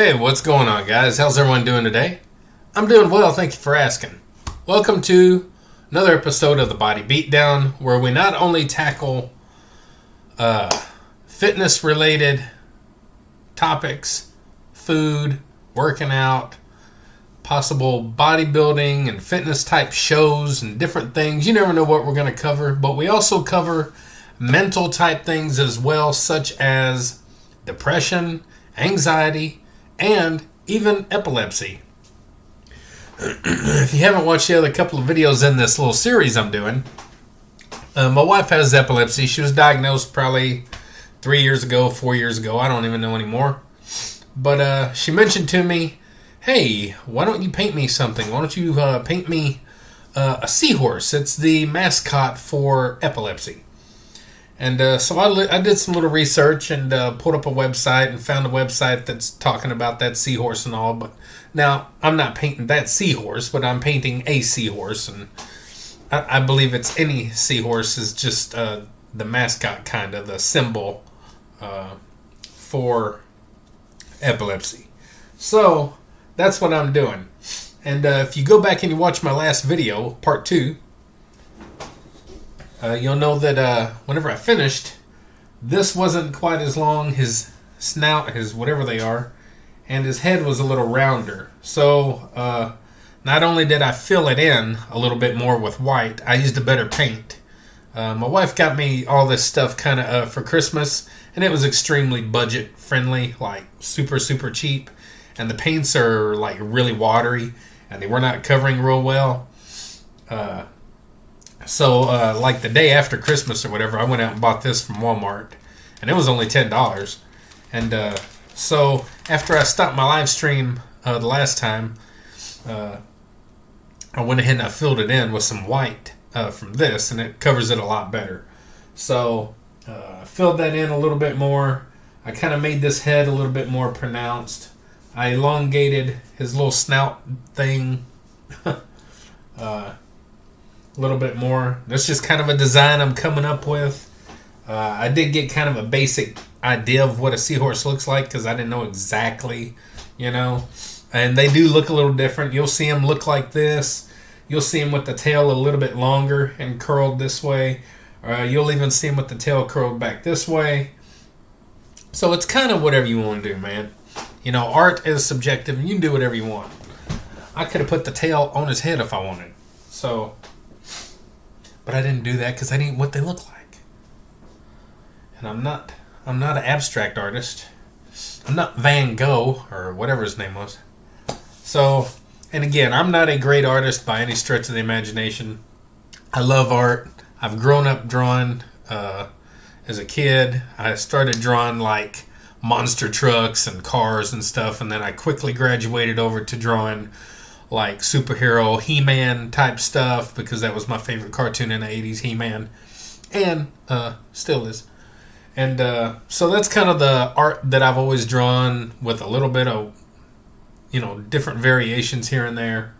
Hey, what's going on, guys? How's everyone doing today? I'm doing well, thank you for asking. Welcome to another episode of the Body Beatdown, where we not only tackle fitness-related topics, food, working out, possible bodybuilding and fitness-type shows and different things. You never know what we're going to cover, but we also cover mental-type things as well, such as depression, anxiety, and even epilepsy. If you haven't watched the other couple of videos in this little series I'm doing, my wife has epilepsy. She was diagnosed probably 3 years ago, 4 years ago. I don't even know anymore. But she mentioned to me, hey, why don't you paint me something? Why don't you paint me a seahorse? It's the mascot for epilepsy. And so I did some little research and pulled up a website and found a website that's talking about that seahorse and all. But now, I'm not painting that seahorse, but I'm painting a seahorse. And I believe it's any seahorse is just the mascot, kind of, the symbol for epilepsy. So, that's what I'm doing. And if you go back and you watch my last video, part 2, you'll know that whenever I finished, this wasn't quite as long. His snout, his whatever they are, and his head was a little rounder. So not only did I fill it in a little bit more with white, I used a better paint. My wife got me all this stuff kind of for Christmas, and it was extremely budget friendly, like super, super cheap. And the paints are like really watery, and they were not covering real well. So, like the day after Christmas or whatever, I went out and bought this from Walmart, and it was only $10. And so, after I stopped my live stream the last time, I went ahead and I filled it in with some white from this, and it covers it a lot better. So, I filled that in a little bit more. I kind of made this head a little bit more pronounced. I elongated his little snout thing a little bit more. That's just kind of a design I'm coming up with. I did get kind of a basic idea of what a seahorse looks like because I didn't know exactly, and they do look a little different. You'll see them look like this. You'll see them with the tail a little bit longer and curled this way. You'll even see them with the tail curled back this way. So it's kind of whatever you want to do, man. Art is subjective, and you can do whatever you want. I could have put the tail on his head if I wanted. So, but I didn't do that because I didn't know what they look like. And I'm not an abstract artist. I'm not Van Gogh or whatever his name was. So, and again, I'm not a great artist by any stretch of the imagination. I love art. I've grown up drawing as a kid. I started drawing like monster trucks and cars and stuff, and then I quickly graduated over to drawing like superhero He-Man type stuff because that was my favorite cartoon in the 80s, He-Man, and still is. And so that's kind of the art that I've always drawn with a little bit of, different variations here and there.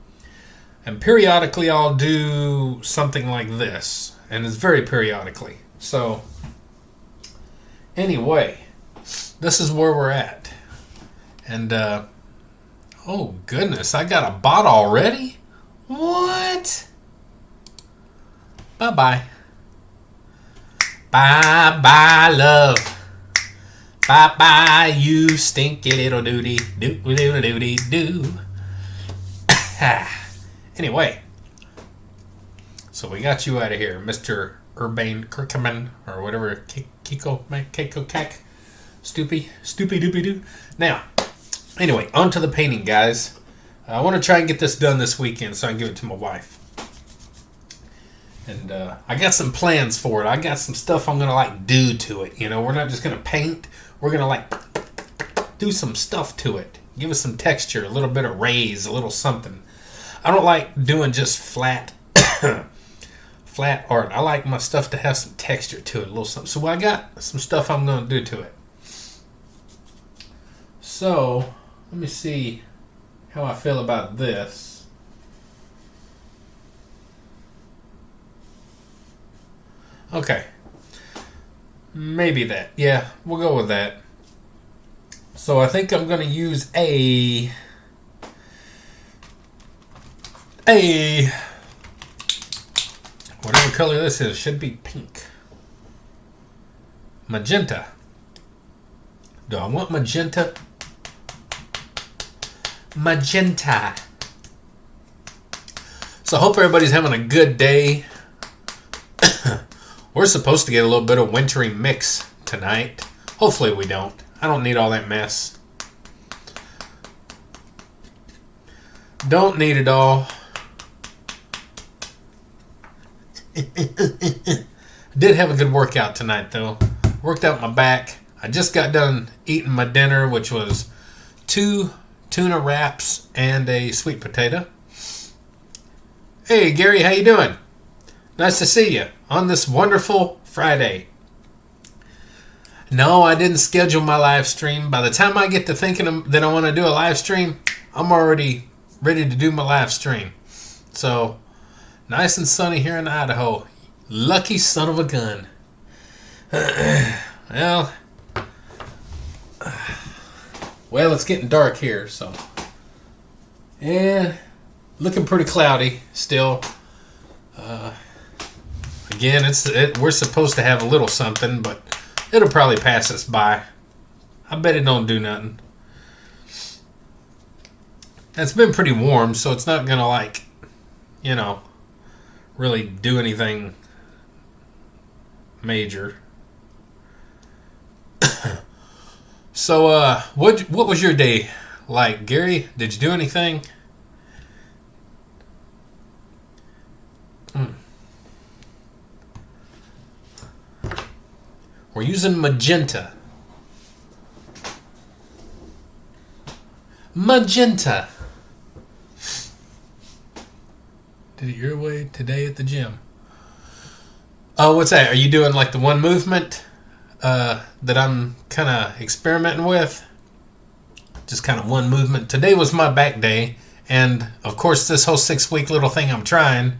And periodically I'll do something like this, and it's very periodically. So anyway, this is where we're at. And oh goodness, I got a bot already? What? Bye-bye. Bye-bye, love. Bye-bye, you stinky little doody doo-doo-doo-doo-doo. Anyway, so we got you out of here, Mr. Urbane Kirkman, or whatever, Kiko Kak, Stoopy-doopy-doo. Now, anyway, on to the painting, guys. I want to try and get this done this weekend so I can give it to my wife. And I got some plans for it. I got some stuff I'm going to, do to it. We're not just going to paint. We're going to, do some stuff to it. Give it some texture, a little bit of raise, a little something. I don't like doing just flat art. I like my stuff to have some texture to it, a little something. So I got some stuff I'm going to do to it. So, let me see how I feel about this. Okay. Maybe that. Yeah, we'll go with that. So I think I'm going to use a whatever color this is. Should be pink. Magenta. Do I want magenta? Magenta. So I hope everybody's having a good day. We're supposed to get a little bit of wintry mix tonight. Hopefully we don't. I don't need all that mess. Don't need it all. Did have a good workout tonight though. Worked out my back. I just got done eating my dinner, which was 2 tuna wraps and a sweet potato. Hey Gary, how you doing? Nice to see you on this wonderful Friday. No, I didn't schedule my live stream. By the time I get to thinking that I want to do a live stream, I'm already ready to do my live stream. So, nice and sunny here in Idaho. Lucky son of a gun. Well, it's getting dark here, so. Yeah, looking pretty cloudy still. Again, we're supposed to have a little something, but it'll probably pass us by. I bet it don't do nothing. It's been pretty warm, so it's not gonna really do anything major. So, what was your day like, Gary? Did you do anything? We're using magenta. Magenta. Did it your way today at the gym? Oh, what's that? Are you doing like the one movement that I'm kind of experimenting with? Just kind of one movement. Today was my back day. And, of course, this whole 6-week little thing I'm trying,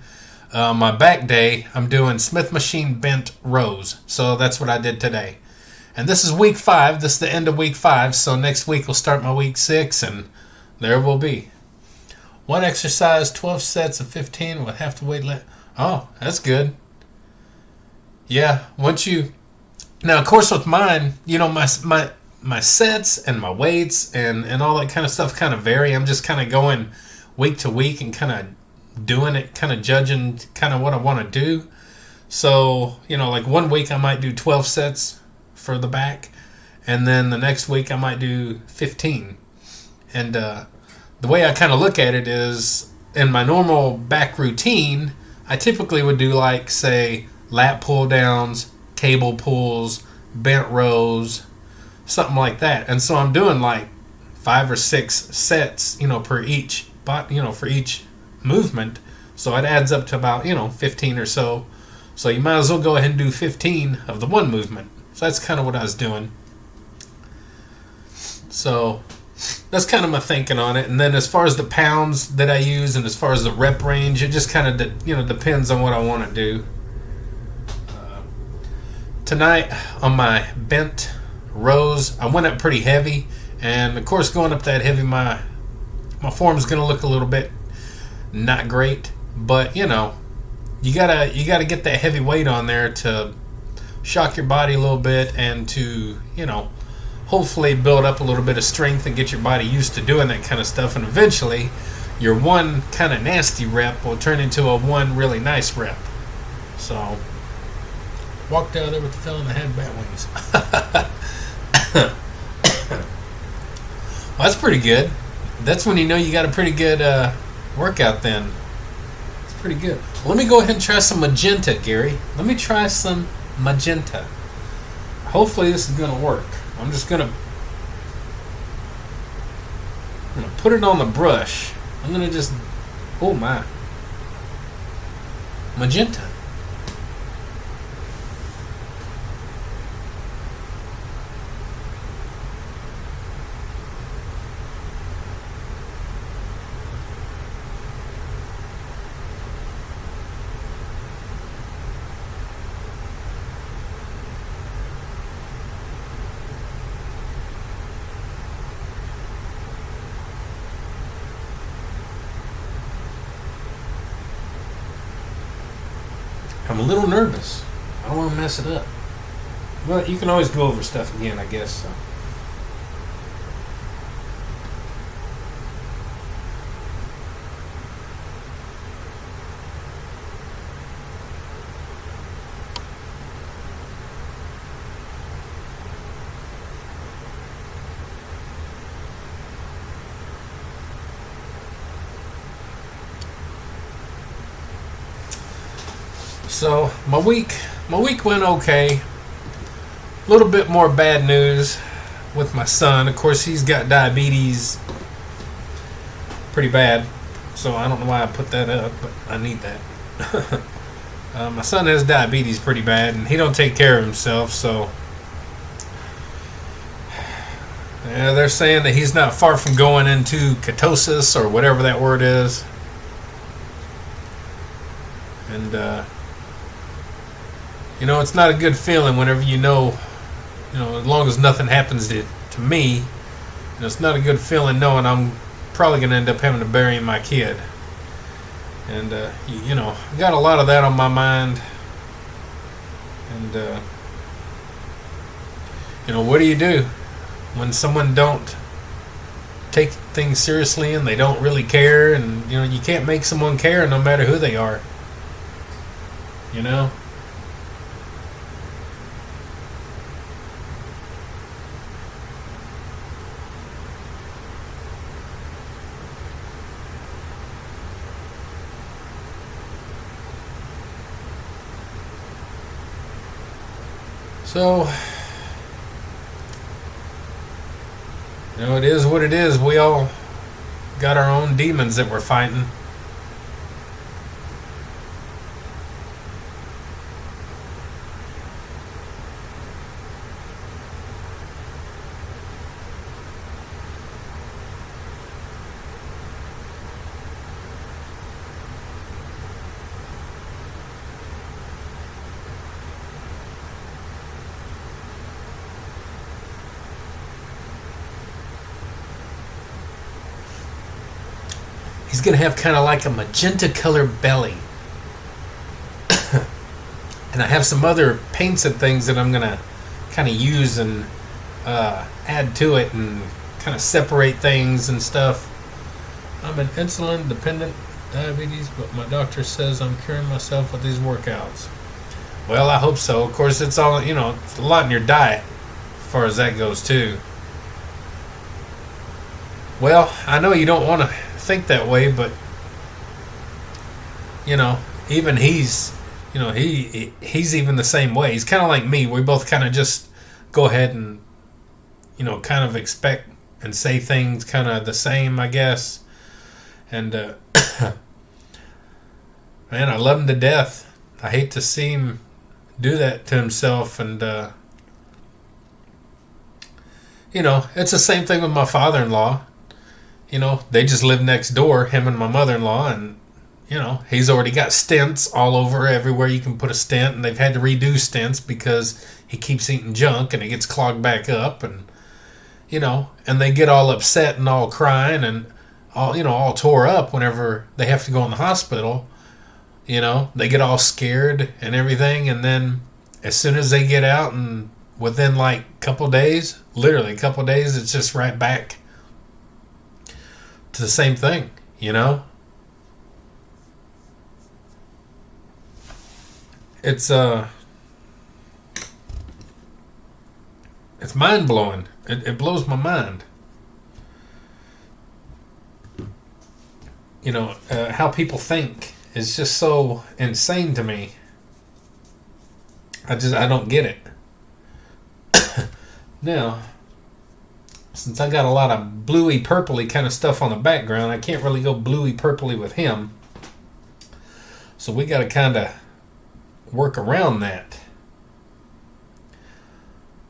my back day, I'm doing Smith machine bent rows. So that's what I did today. And this is week 5. This is the end of week 5. So next week we'll start my week 6, and there we'll be. One exercise, 12 sets of 15 with half the weight left. Oh, that's good. Yeah, once you... Now, of course, with mine, my sets and my weights and all that kind of stuff kind of vary. I'm just kind of going week to week and kind of doing it, kind of judging kind of what I want to do. So, like one week I might do 12 sets for the back, and then the next week I might do 15. And the way I kind of look at it is, in my normal back routine, I typically would do say lat pull downs, cable pulls, bent rows, something like that. And so I'm doing 5 or 6 sets, per each, for each movement. So it adds up to about, 15 or so. So you might as well go ahead and do 15 of the one movement. So that's kind of what I was doing. So that's kind of my thinking on it. And then as far as the pounds that I use and as far as the rep range, it just kind of, depends on what I want to do. Tonight on my bent rows, I went up pretty heavy, and of course going up that heavy, my form's gonna look a little bit not great, but you gotta get that heavy weight on there to shock your body a little bit and to hopefully build up a little bit of strength and get your body used to doing that kind of stuff, and eventually your one kind of nasty rep will turn into a one really nice rep. So walked out there with the feeling I had bat wings. Well, that's pretty good. That's when you got a pretty good workout then. It's pretty good. Well, let me go ahead and try some magenta, Gary. Let me try some magenta. Hopefully this is going to work. I'm going to put it on the brush. I'm going to just... Oh, my. Magenta. I'm a little nervous. I don't want to mess it up. But you can always go over stuff again, I guess. So. So my week went okay. A little bit more bad news with my son. Of course, he's got diabetes pretty bad. So I don't know why I put that up, but I need that. My son has diabetes pretty bad, and he don't take care of himself. So yeah, they're saying that he's not far from going into ketosis or whatever that word is. And it's not a good feeling whenever as long as nothing happens to me, it's not a good feeling knowing I'm probably going to end up having to bury my kid. And, I got a lot of that on my mind. And, what do you do when someone don't take things seriously and they don't really care? And, you can't make someone care no matter who they are. So, it is what it is. We all got our own demons that we're fighting. He's going to have kind of like a magenta color belly. And I have some other paints and things that I'm going to kind of use and add to it and kind of separate things and stuff. I'm an insulin dependent diabetes, but my doctor says I'm curing myself with these workouts. Well, I hope so. Of course, it's all, it's a lot in your diet as far as that goes too. Well, I know you don't want to think that way, but even he's even the same way. He's kind of like me. We both kind of just go ahead and kind of expect and say things kind of the same, I guess. And man, I love him to death. I hate to see him do that to himself. And it's the same thing with my father-in-law. They just live next door, him and my mother-in-law, and, he's already got stents all over everywhere you can put a stent, and they've had to redo stents because he keeps eating junk and it gets clogged back up, and, and they get all upset and all crying and all tore up whenever they have to go in the hospital. They get all scared and everything, and then as soon as they get out and within like a couple days, literally a couple days, it's just right back to the same thing, It's mind blowing. It blows my mind. How people think is just so insane to me. I don't get it. Now, since I got a lot of bluey purpley kind of stuff on the background, I can't really go bluey purpley with him. So we got to kind of work around that.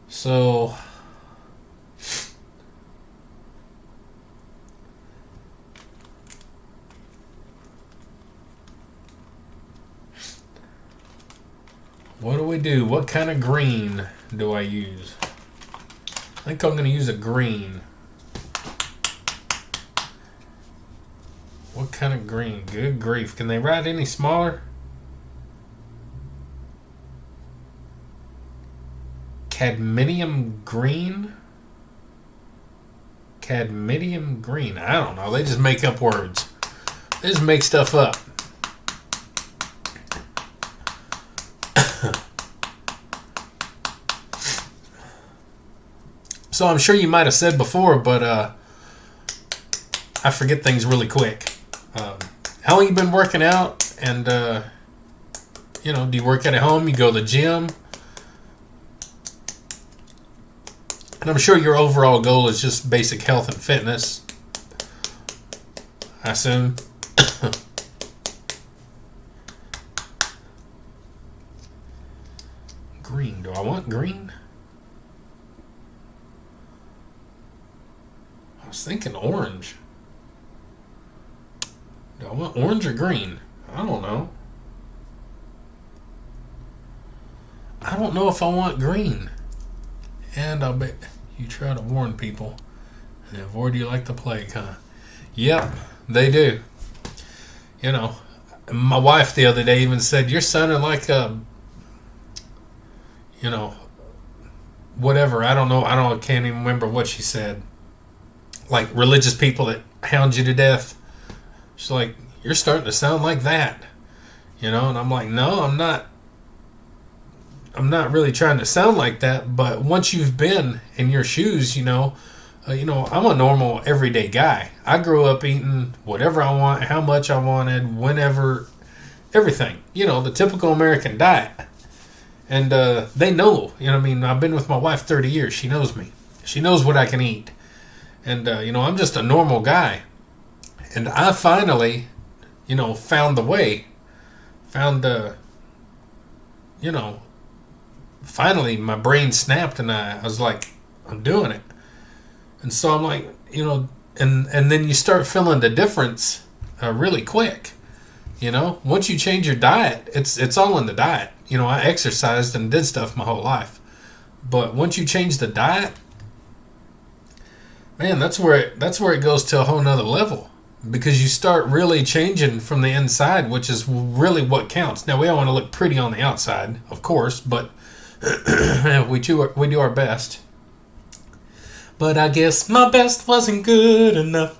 So what do we do? What kind of green do I use? I think I'm going to use a green. What kind of green? Good grief. Can they write any smaller? Cadmium green? Cadmium green. I don't know. They just make up words. They just make stuff up. So I'm sure you might have said before, but I forget things really quick. How long you been working out? And do you work out at home? You go to the gym? And I'm sure your overall goal is just basic health and fitness, I assume. Green. Do I want green? I was thinking orange. Do I want orange or green? I don't know. I don't know if I want green. And I'll bet you try to warn people and avoid you like the plague, huh? Yep, they do. My wife the other day even said, "You're sounding like whatever." I don't know. Can't even remember what she said. Like religious people that hound you to death. She's like, "You're starting to sound like that." And I'm like, "No, I'm not. I'm not really trying to sound like that, but once you've been in your shoes, I'm a normal everyday guy. I grew up eating whatever I want, how much I wanted, whenever, everything. The typical American diet. And they know, I've been with my wife 30 years. She knows me. She knows what I can eat. And, I'm just a normal guy. And I finally, found the way. Finally my brain snapped and I was like, I'm doing it. And so I'm like, and then you start feeling the difference really quick. Once you change your diet, it's all in the diet. I exercised and did stuff my whole life. But once you change the diet, man, that's where it goes to a whole nother level. Because you start really changing from the inside, which is really what counts. Now, we all want to look pretty on the outside, of course, but we do our best. But I guess my best wasn't good enough.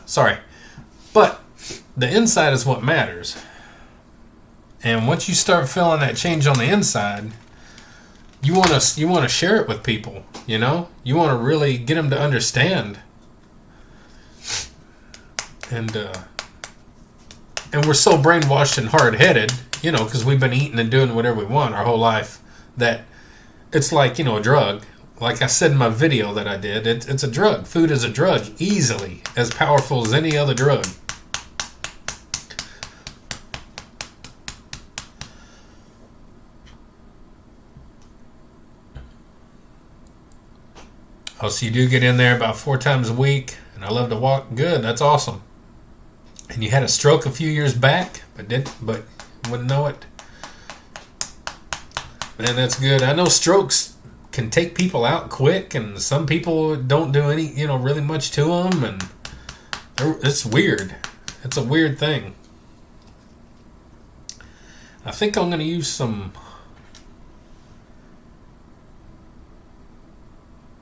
Sorry. But the inside is what matters. And once you start feeling that change on the inside, you want to share it with people, You want to really get them to understand. And we're so brainwashed and hard-headed, because we've been eating and doing whatever we want our whole life, that it's like, a drug. Like I said in my video that I did, it's a drug. Food is a drug, easily as powerful as any other drug. Oh, so you do get in there about 4 times a week, and I love to walk. Good, that's awesome. And you had a stroke a few years back, but wouldn't know it. Man, that's good. I know strokes can take people out quick, and some people don't do any, really much to them, and it's weird. It's a weird thing. I think I'm going to use some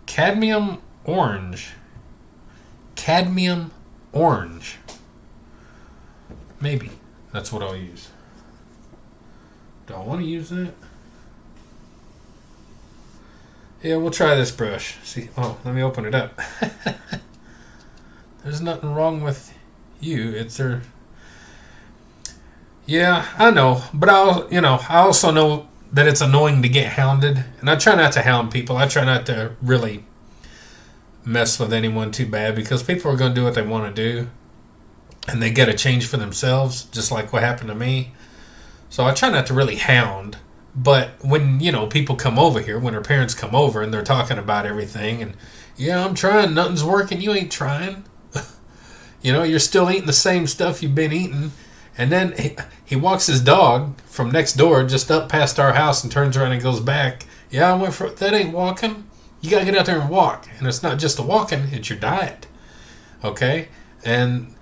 cadmium orange. Cadmium orange. Maybe that's what I'll use. Do I want to use that? Yeah, we'll try this brush. See, let me open it up. There's nothing wrong with you. It's her. Yeah, I know, but I also know that it's annoying to get hounded, and I try not to hound people. I try not to really mess with anyone too bad, because people are going to do what they want to do, and they get a change for themselves, just like what happened to me. So I try not to really hound. But when, people come over here, when her parents come over and they're talking about everything, and, yeah, I'm trying, nothing's working, you ain't trying. You're still eating the same stuff you've been eating. And then he walks his dog from next door just up past our house and turns around and goes back. Yeah, I went for that ain't walking. You got to get out there and walk. And it's not just the walking, it's your diet. Okay? And,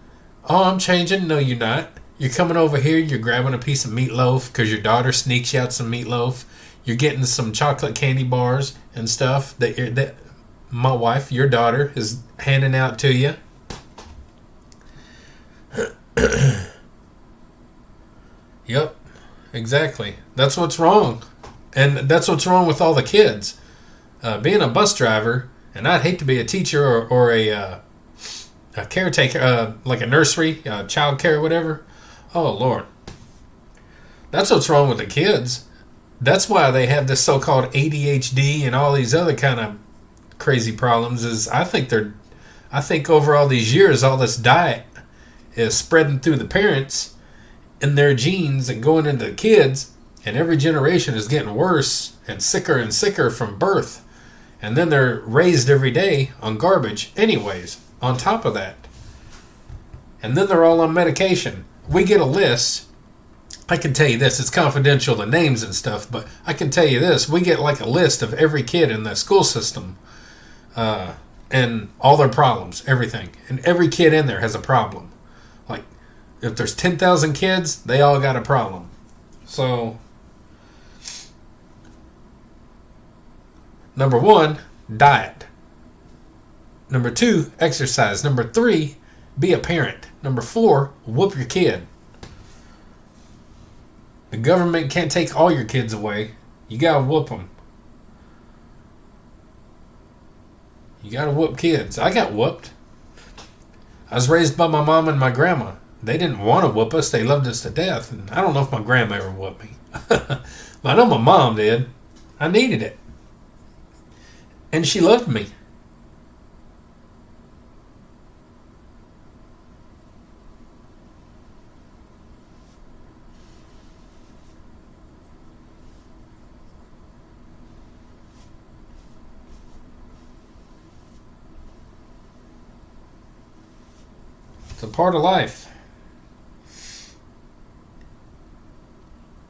I'm changing. No, you're not. You're coming over here, you're grabbing a piece of meatloaf because your daughter sneaks you out some meatloaf. You're getting some chocolate candy bars and stuff that my wife, your daughter, is handing out to you. Yep, exactly. That's what's wrong. And that's what's wrong with all the kids. Being a bus driver, and I'd hate to be a teacher or a caretaker, like a nursery, child care, whatever. Oh, Lord. That's what's wrong with the kids. That's why they have this so-called ADHD and all these other kind of crazy problems. I think over all these years, all this diet is spreading through the parents and their genes and going into the kids, and every generation is getting worse and sicker from birth. And then they're raised every day on garbage anyways, on top of that. And then they're all on medication. We get a list. I can tell you this, it's confidential, the names and stuff, but I can tell you this, we get like a list of every kid in the school system and all their problems, everything. And every kid in there has a problem. Like, if there's 10,000 kids, they all got a problem. So, number 1, diet. Number 2, exercise. Number 3, be a parent. Number 4, whoop your kid. The government can't take all your kids away. You gotta whoop them. You gotta whoop kids. I got whooped. I was raised by my mom and my grandma. They didn't want to whoop us. They loved us to death. And I don't know if my grandma ever whooped me. But I know my mom did. I needed it. And she loved me. It's a part of life.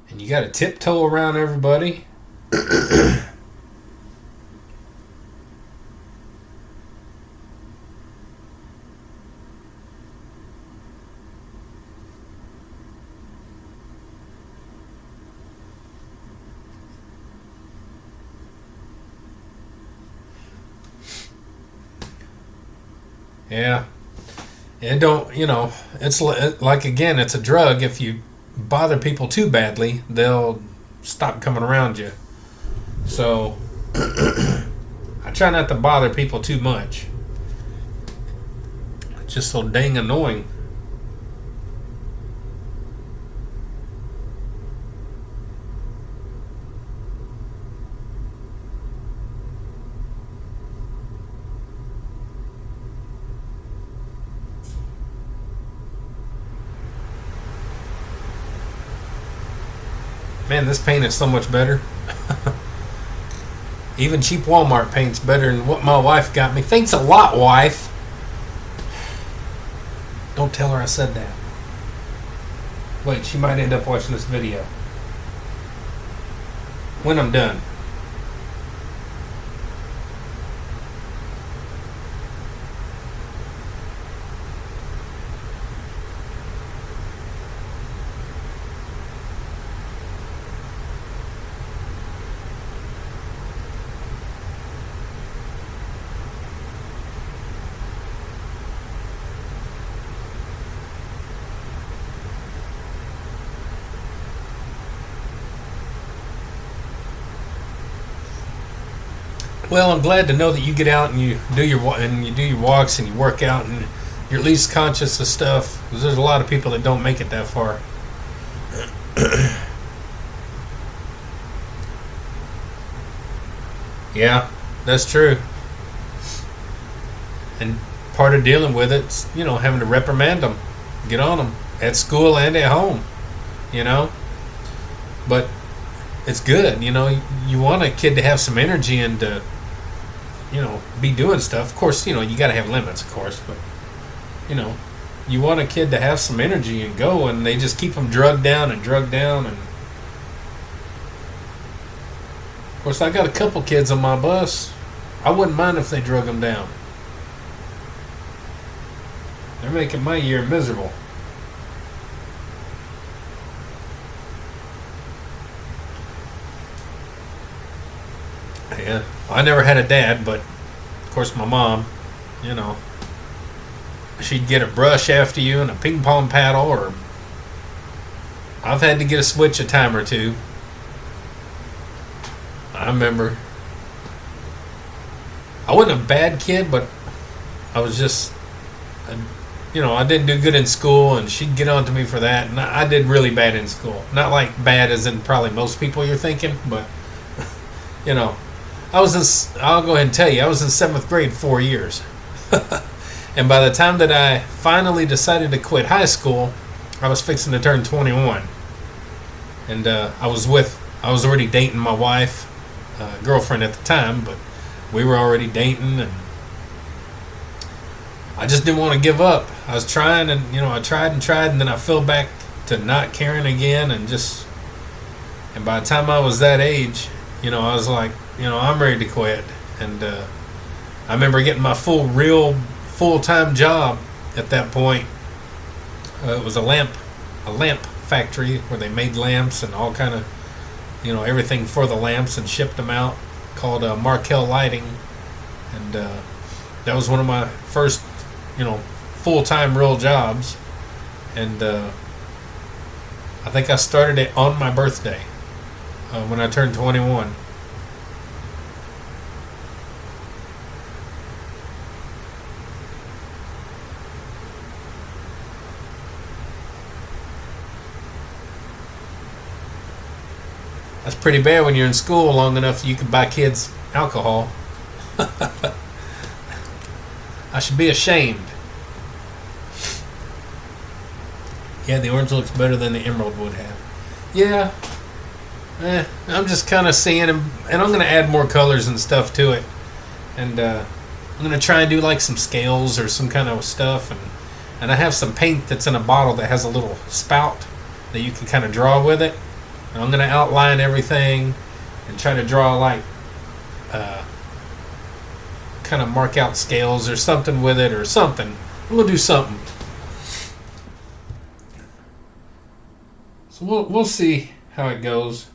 And you got to tiptoe around everybody. Yeah. And don't, it's like, again, it's a drug. If you bother people too badly, they'll stop coming around you. So, I try not to bother people too much. It's just so dang annoying. Man, this paint is so much better. Even cheap Walmart paint's better than what my wife got me. Thanks a lot, wife. Don't tell her I said that. Wait, she might end up watching this video. When I'm done. Well, I'm glad to know that you get out and you do your walks and you work out and you're at least conscious of stuff. Because there's a lot of people that don't make it that far. Yeah, that's true. And part of dealing with it's having to reprimand them, get on them at school and at home. But it's good. You want a kid to have some energy and to be doing stuff. Of course, you got to have limits, of course, but you want a kid to have some energy and go, and they just keep them drugged down. And of course, I got a couple kids on my bus. I wouldn't mind if they drug them down. They're making my year miserable. Yeah. Well, I never had a dad, but of course my mom, you know, she'd get a brush after you and a ping pong paddle, or I've had to get a switch a time or two. I remember. I wasn't a bad kid, but I was just, I didn't do good in school, and she'd get on to me for that, and I did really bad in school. Not like bad as in probably most people you're thinking, but, I'll go ahead and tell you, I was in 7th grade 4 years. And by the time that I finally decided to quit high school, I was fixing to turn 21. And I was already dating my wife, girlfriend at the time, but we were already dating, and I just didn't want to give up. I was trying, and I tried and tried, and then I fell back to not caring again, and by the time I was that age, I was like, I'm ready to quit. And I remember getting my full-time job at that point. It was a lamp factory where they made lamps and all kind of, everything for the lamps, and shipped them out, called Markel Lighting. And that was one of my first, full-time real jobs. And I think I started it on my birthday when I turned 21. That's pretty bad when you're in school long enough you can buy kids alcohol. I should be ashamed. Yeah, the orange looks better than the emerald would have. Yeah. I'm just kind of seeing them, and I'm going to add more colors and stuff to it. And I'm going to try and do like some scales or some kind of stuff. And I have some paint that's in a bottle that has a little spout that you can kind of draw with it. And I'm going to outline everything and try to draw like kind of mark out scales or something with it or something. We'll do something. So we'll see how it goes.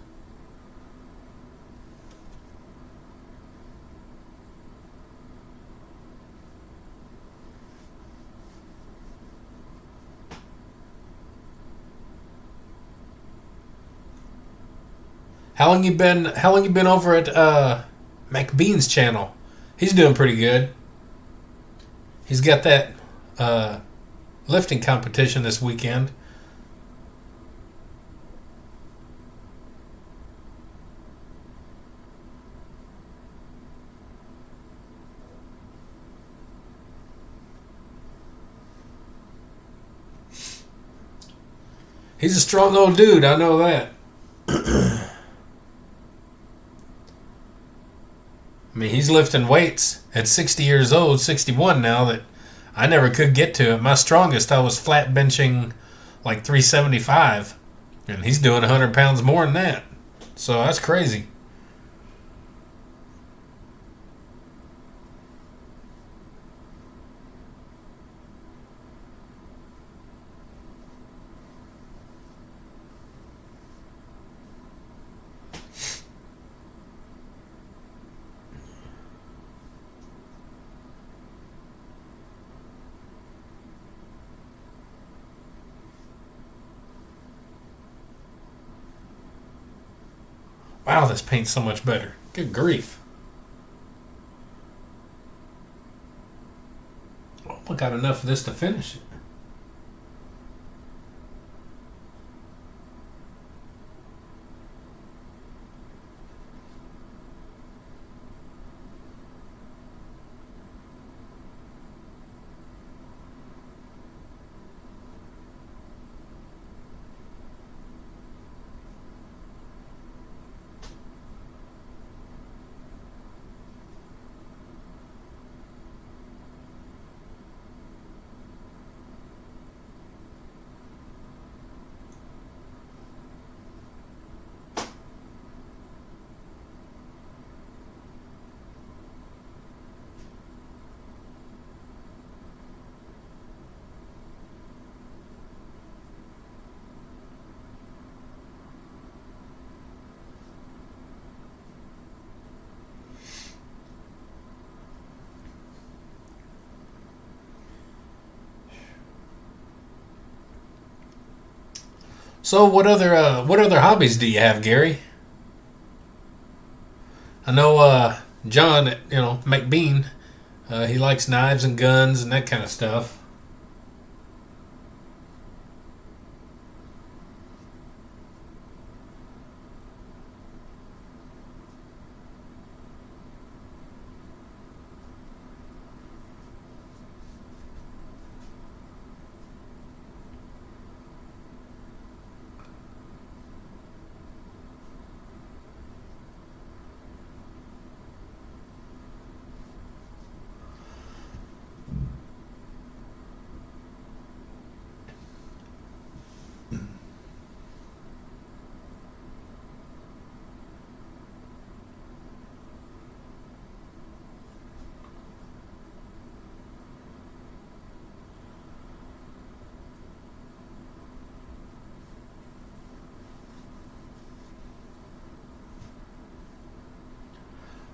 How long you been over at McBean's channel? He's doing pretty good. He's got that lifting competition this weekend. He's a strong old dude, I know that. I mean, he's lifting weights at 60 years old, 61 now, that I never could get to. At my strongest, I was flat benching like 375, and he's doing 100 pounds more than that. So that's crazy. Wow, this paint's so much better. Good grief. Oh, I got enough of this to finish it. So what other hobbies do you have, Gary? I know John, McBean, he likes knives and guns and that kind of stuff.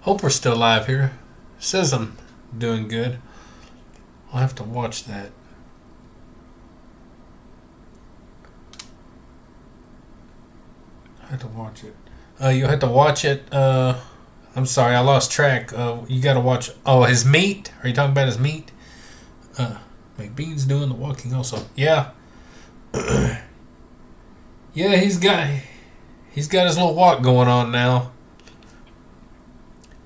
Hope we're still live here. Says I'm doing good. I'll have to watch that. I have to watch it. You'll have to watch it. I'm sorry, I lost track. You got to watch. Oh, his meat. Are you talking about his meat? McBean's doing the walking also. Yeah. Yeah, he's got his little walk going on now.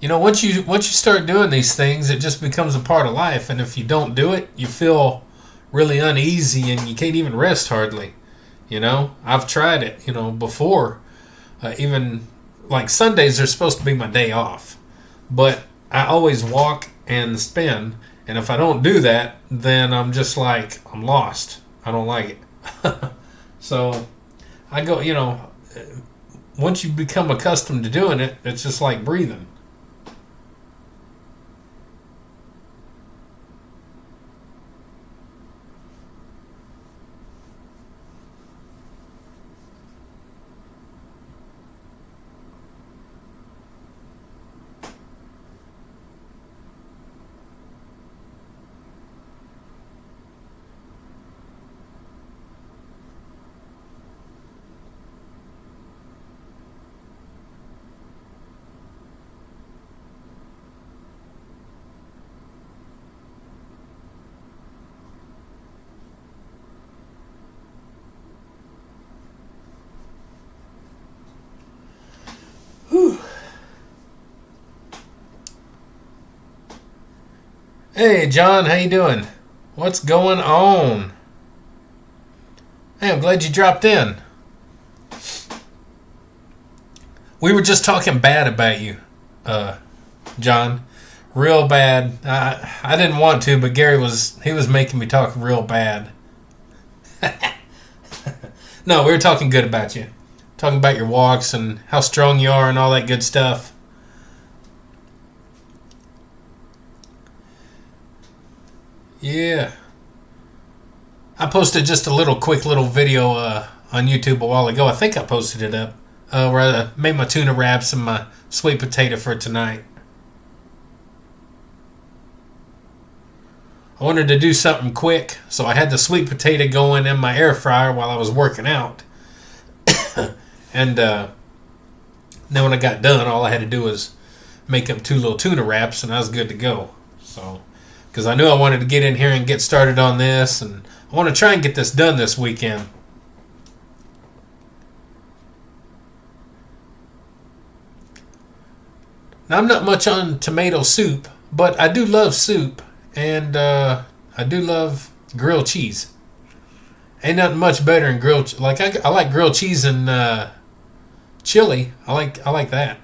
Once you start doing these things, it just becomes a part of life. And if you don't do it, you feel really uneasy and you can't even rest hardly. I've tried it, before. Even like Sundays are supposed to be my day off, but I always walk and spin. And if I don't do that, then I'm just like, I'm lost. I don't like it. So I go, once you become accustomed to doing it, it's just like breathing. Whew. Hey, John, how you doing? What's going on? Hey, I'm glad you dropped in. We were just talking bad about you, John. Real bad. I didn't want to, but Gary was making me talk real bad. No, we were talking good about you. Talking about your walks and how strong you are and all that good stuff. Yeah. I posted just a quick little video on YouTube a while ago. I think I posted it up. Where I made my tuna wraps and my sweet potato for tonight. I wanted to do something quick, so I had the sweet potato going in my air fryer while I was working out. And then when I got done, all I had to do was make up 2 little tuna wraps, and I was good to go. So, because I knew I wanted to get in here and get started on this, and I want to try and get this done this weekend. Now, I'm not much on tomato soup, but I do love soup, and I do love grilled cheese. Ain't nothing much better than grilled. Like I like grilled cheese and chili. I like that.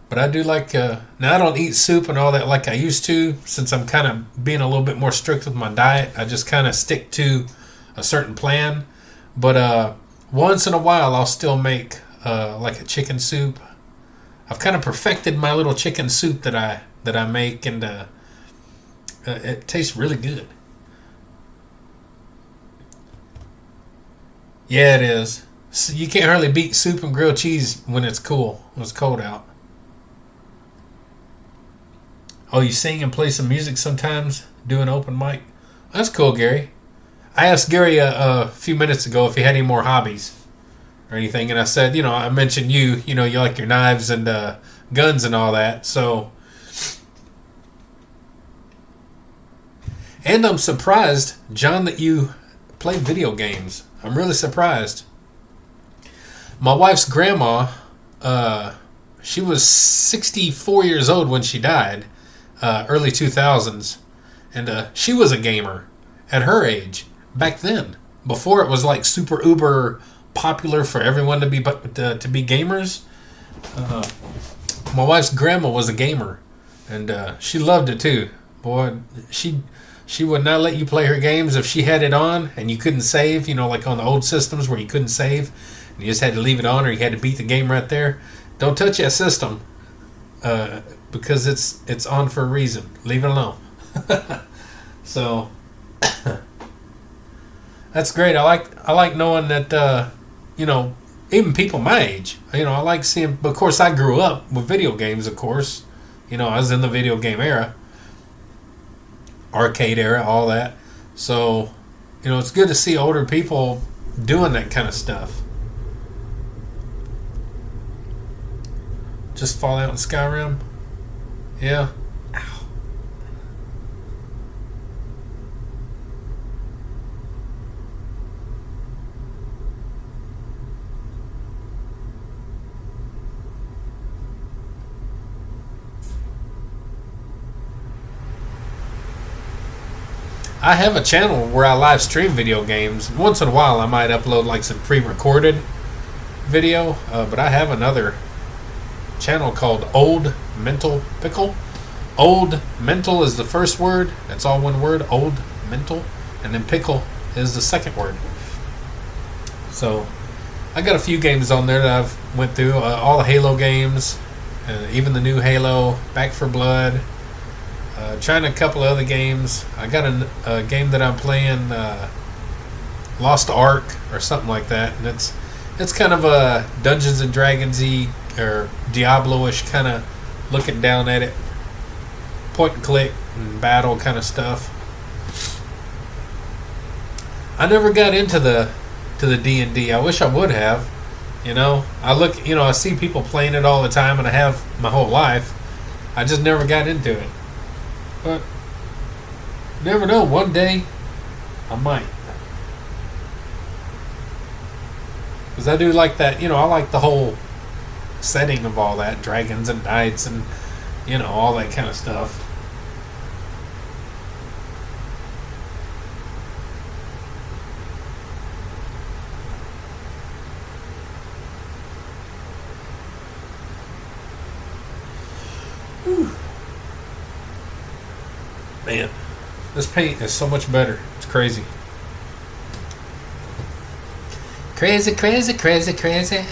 But I do like. Now I don't eat soup and all that like I used to, since I'm kind of being a little bit more strict with my diet. I just kind of stick to a certain plan. But once in a while, I'll still make like a chicken soup. I've kind of perfected my little chicken soup that I make, and it tastes really good. Yeah, it is. So you can't hardly beat soup and grilled cheese when it's cool, when it's cold out. Oh, you sing and play some music sometimes? Do an open mic? That's cool, Gary. I asked Gary a few minutes ago if he had any more hobbies or anything, and I said, I mentioned you like your knives and guns and all that. So, and I'm surprised, John, that you play video games. I'm really surprised. My wife's grandma, she was 64 years old when she died, early 2000s, and she was a gamer at her age back then, before it was like super uber popular for everyone to be gamers. My wife's grandma was a gamer, and she loved it too. Boy, she would not let you play her games if she had it on and you couldn't save. Like on the old systems where you couldn't save, and you just had to leave it on, or you had to beat the game right there. Don't touch that system, because it's on for a reason. Leave it alone. So that's great. I like knowing that even people my age. I like seeing. Of course, I grew up with video games. Of course, I was in the video game era, arcade era, all that. So it's good to see older people doing that kind of stuff. Just fall out in Skyrim. Yeah. Ow. I have a channel where I live stream video games. Once in a while I might upload like some pre-recorded video, but I have another channel called Old Mental Pickle. Old Mental is the first word. That's all one word, Old Mental, and then Pickle is the second word. So I got a few games on there that I've went through, all the Halo games, even the new Halo, Back 4 Blood, trying a couple of other games. I got a game that I'm playing, Lost Ark or something like that, and it's kind of a Dungeons and Dragons-y or Diablo-ish kind of looking down at it, point and click and battle kind of stuff. I never got into the D&D. I wish I would have. I see people playing it all the time, and I have my whole life. I just never got into it. But never know. One day I might. Because I do like that. I like the whole setting of all that, dragons and knights and all that kind of stuff. Whew. Man, this paint is so much better. It's crazy. Crazy, crazy, crazy, crazy.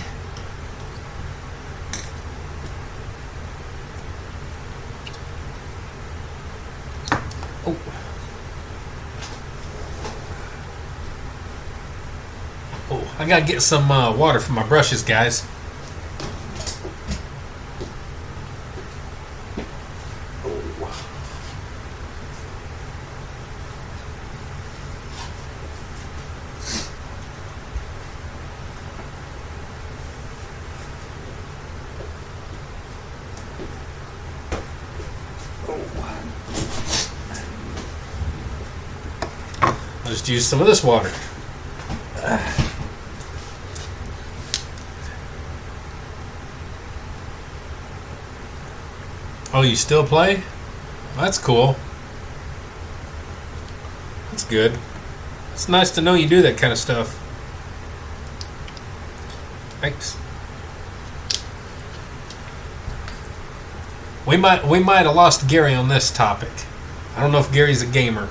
I gotta get some water for my brushes, guys. I'll just use some of this water. Oh, you still play? That's cool. That's good. It's nice to know you do that kind of stuff. Thanks. We might have lost Gary on this topic. I don't know if Gary's a gamer.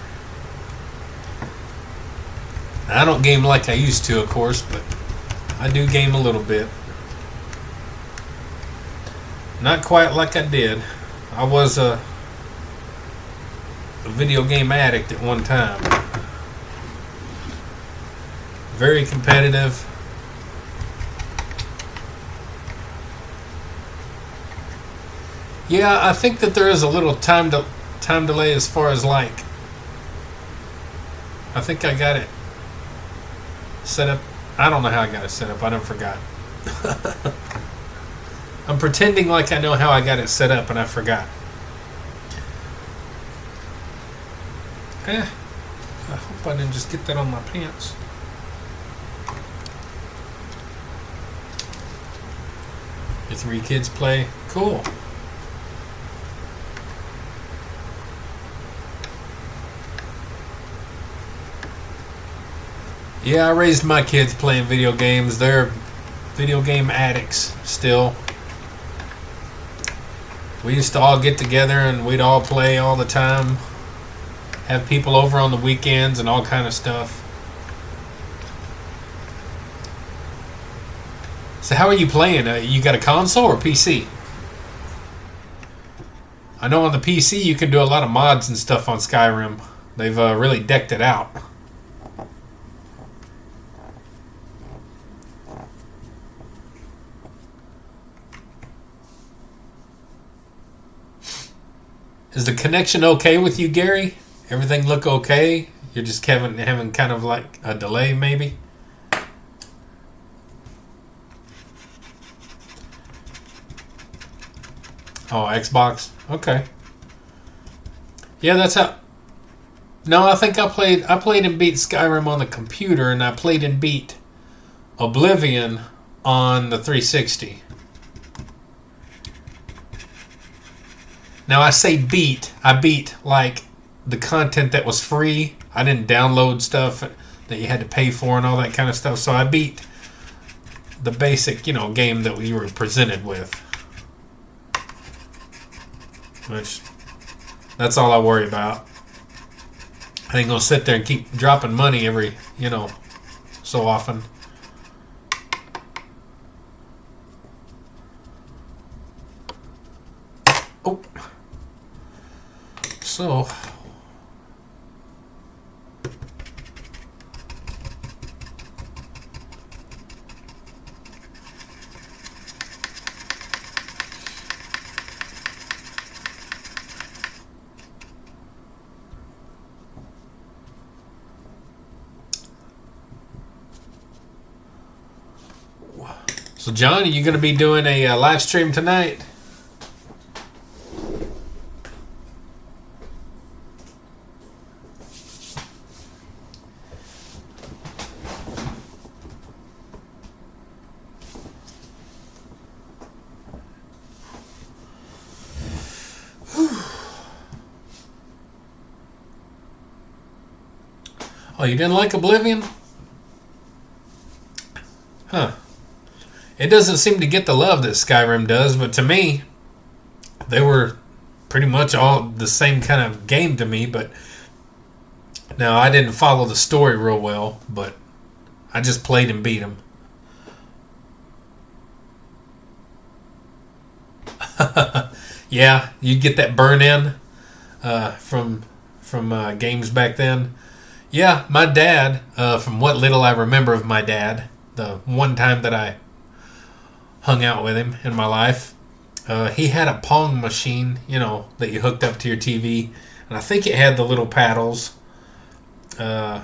I don't game like I used to, of course, but I do game a little bit. Not quite like I did. I was a video game addict at one time. Very competitive. Yeah, I think that there is a little time delay as far as like. I think I got it set up. I don't know how I got it set up. I done forgot. I'm pretending like I know how I got it set up, and I forgot. I hope I didn't just get that on my pants. Your 3 kids play? Cool. Yeah, I raised my kids playing video games. They're video game addicts still. We used to all get together and we'd all play all the time. Have people over on the weekends and all kind of stuff. So how are you playing? You got a console or PC? I know on the PC you can do a lot of mods and stuff on Skyrim. They've really decked it out. Is the connection okay with you, Gary? Everything look okay? You're just having kind of like a delay, maybe? Oh, Xbox? Okay. Yeah, that's how... No, I think I played and beat Skyrim on the computer, and I played and beat Oblivion on the 360. Now, I say beat. I beat, like, the content that was free. I didn't download stuff that you had to pay for and all that kind of stuff. So I beat the basic, game that we were presented with. Which, that's all I worry about. I ain't gonna sit there and keep dropping money every, so often. Oh. So. So, John, are you going to be doing a live stream tonight? Oh, you didn't like Oblivion? Huh. It doesn't seem to get the love that Skyrim does, but to me, they were pretty much all the same kind of game to me. But now, I didn't follow the story real well, but I just played and beat them. Yeah, you get that burn in from games back then. Yeah, my dad, from what little I remember of my dad, the one time that I hung out with him in my life, he had a Pong machine, that you hooked up to your TV, and I think it had the little paddles. I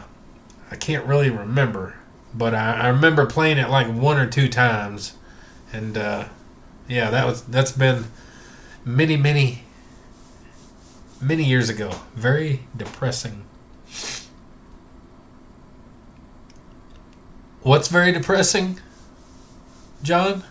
can't really remember, but I remember playing it like 1 or 2 times, and yeah, that's been many years ago. Very depressing. What's very depressing, John?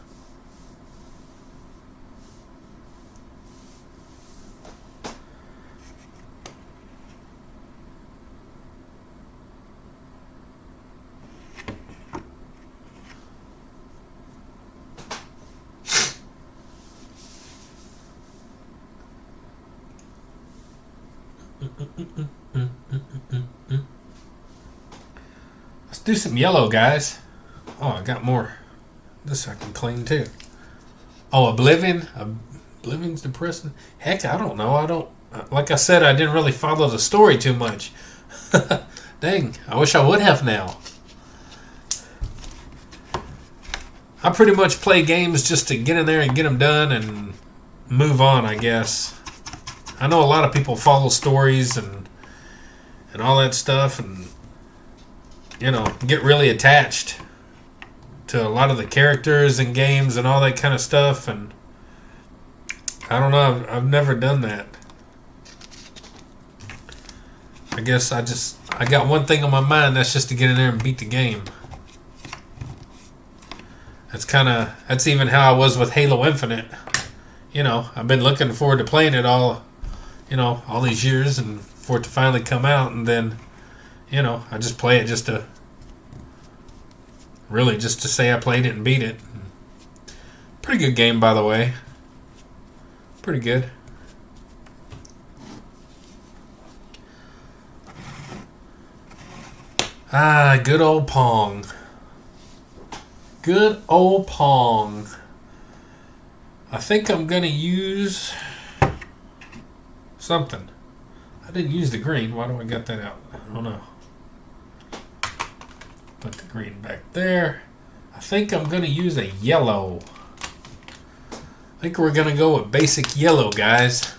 Let's do some yellow, guys. Oh, I got more. This I can clean too. Oh, Oblivion? Oblivion's depressing? Heck, I don't know. Like I said, I didn't really follow the story too much. Dang, I wish I would have now. I pretty much play games just to get in there and get them done and move on, I guess. I know a lot of people follow stories and all that stuff, and get really attached to a lot of the characters and games and all that kind of stuff. And I don't know, I've never done that. I guess I got one thing on my mind, that's just to get in there and beat the game. That's even how I was with Halo Infinite. I've been looking forward to playing it all these years, and for it to finally come out, and then, I just play it just to say I played it and beat it. Pretty good game, by the way. Pretty good. Good old Pong. Good old Pong. I think I'm going to use something. I didn't use the green. Why do I got that out? I don't know. Put the green back there. I think I'm going to use a yellow. I think we're going to go with basic yellow, guys.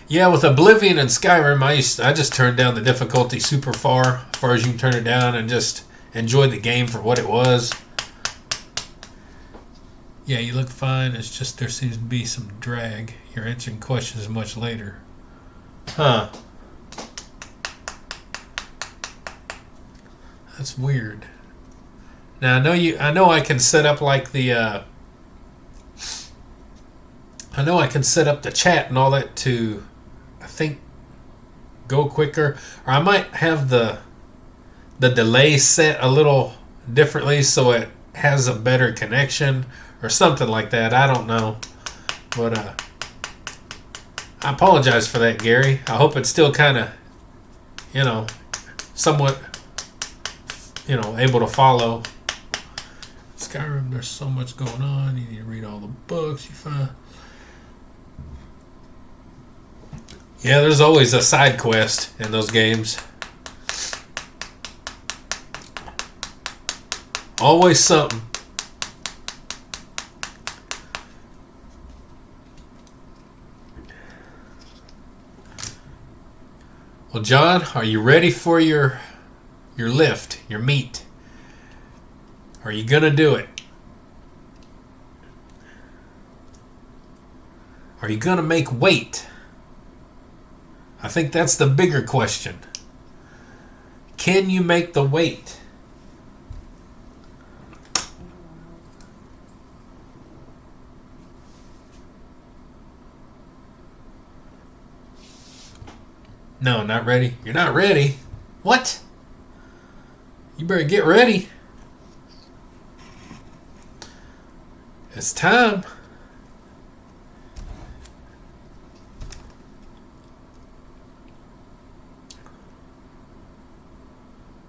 Yeah, with Oblivion and Skyrim, I just turned down the difficulty super far as you can turn it down, and just enjoyed the game for what it was. Yeah, you look fine. It's just there seems to be some drag. You're answering questions much later. Huh. That's weird. Now I know I can set up like the I know I can set up the chat and all that to, I think, go quicker. Or I might have the delay set a little differently so it has a better connection or something like that. I don't know. But I apologize for that, Gary. I hope it's still kind of, somewhat, able to follow. Skyrim, there's so much going on. You need to read all the books you find. Yeah, there's always a side quest in those games. Always something. Well, John, are you ready for your lift, your meet? Are you going to do it? Are you going to make weight? I think that's the bigger question. Can you make the weight? No, not ready. You're not ready. What? You better get ready. It's time.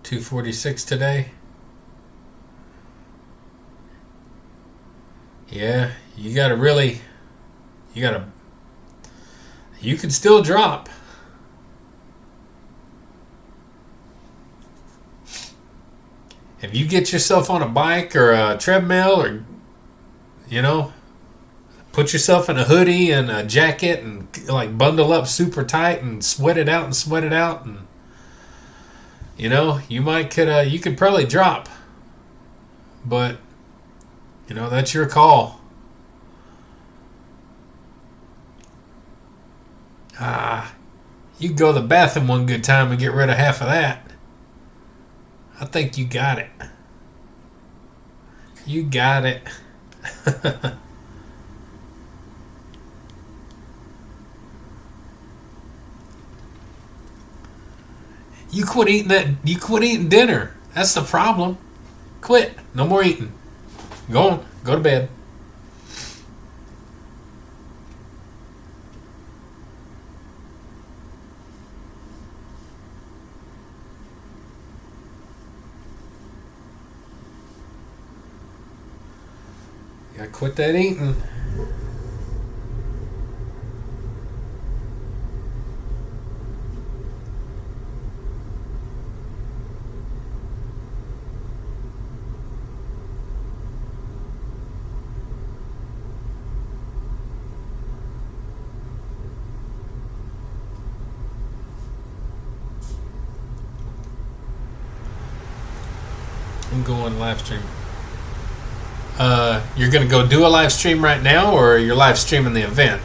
$246 today. Yeah, you can still drop. If you get yourself on a bike or a treadmill, or put yourself in a hoodie and a jacket and like bundle up super tight and sweat it out and you could probably drop, but that's your call. You can go to the bathroom one good time and get rid of half of that. I think you got it. You got it. You quit eating dinner. That's the problem. Quit. No more eating. Go on. Go to bed. You gotta quit that eating. I'm going live stream. You're gonna go do a live stream right now, or you're live streaming the event?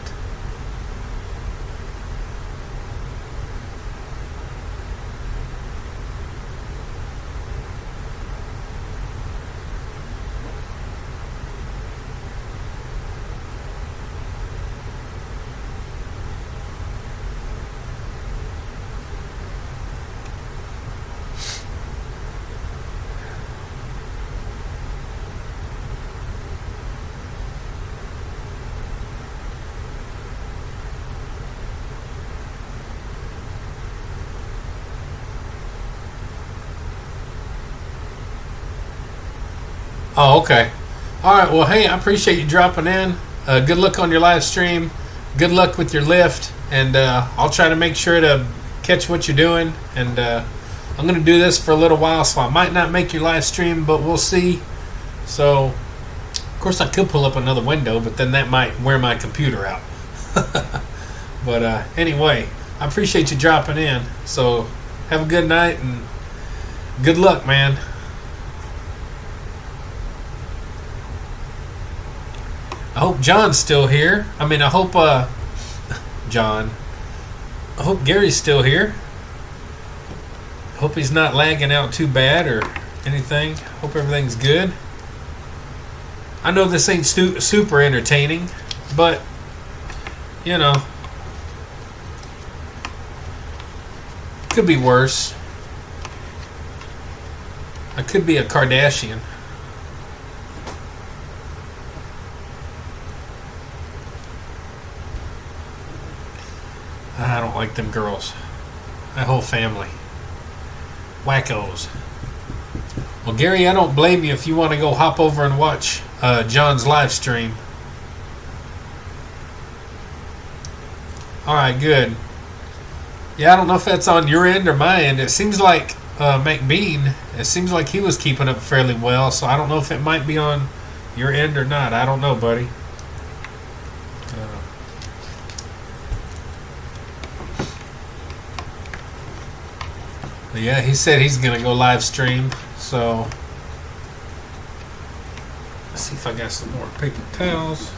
Oh, okay. All right. Well, hey, I appreciate you dropping in. Good luck on your live stream. Good luck with your lift, and I'll try to make sure to catch what you're doing. And I'm going to do this for a little while, so I might not make your live stream, but we'll see. So, of course, I could pull up another window, but then that might wear my computer out. But anyway, I appreciate you dropping in. So, have a good night and good luck, man. I hope John's still here. I mean, I hope John. I hope Gary's still here. I hope he's not lagging out too bad or anything. Hope everything's good. I know this ain't super entertaining, but you know, could be worse. I could be a Kardashian. I don't like them girls. That whole family. Wackos. Well, Gary, I don't blame you if you want to go hop over and watch John's live stream. Alright, good. Yeah, I don't know if that's on your end or my end. It seems like McBean, it seems like he was keeping up fairly well, so I don't know if it might be on your end or not. I don't know, buddy. Yeah, he said he's going to go live stream, so let's see if I got some more paper towels.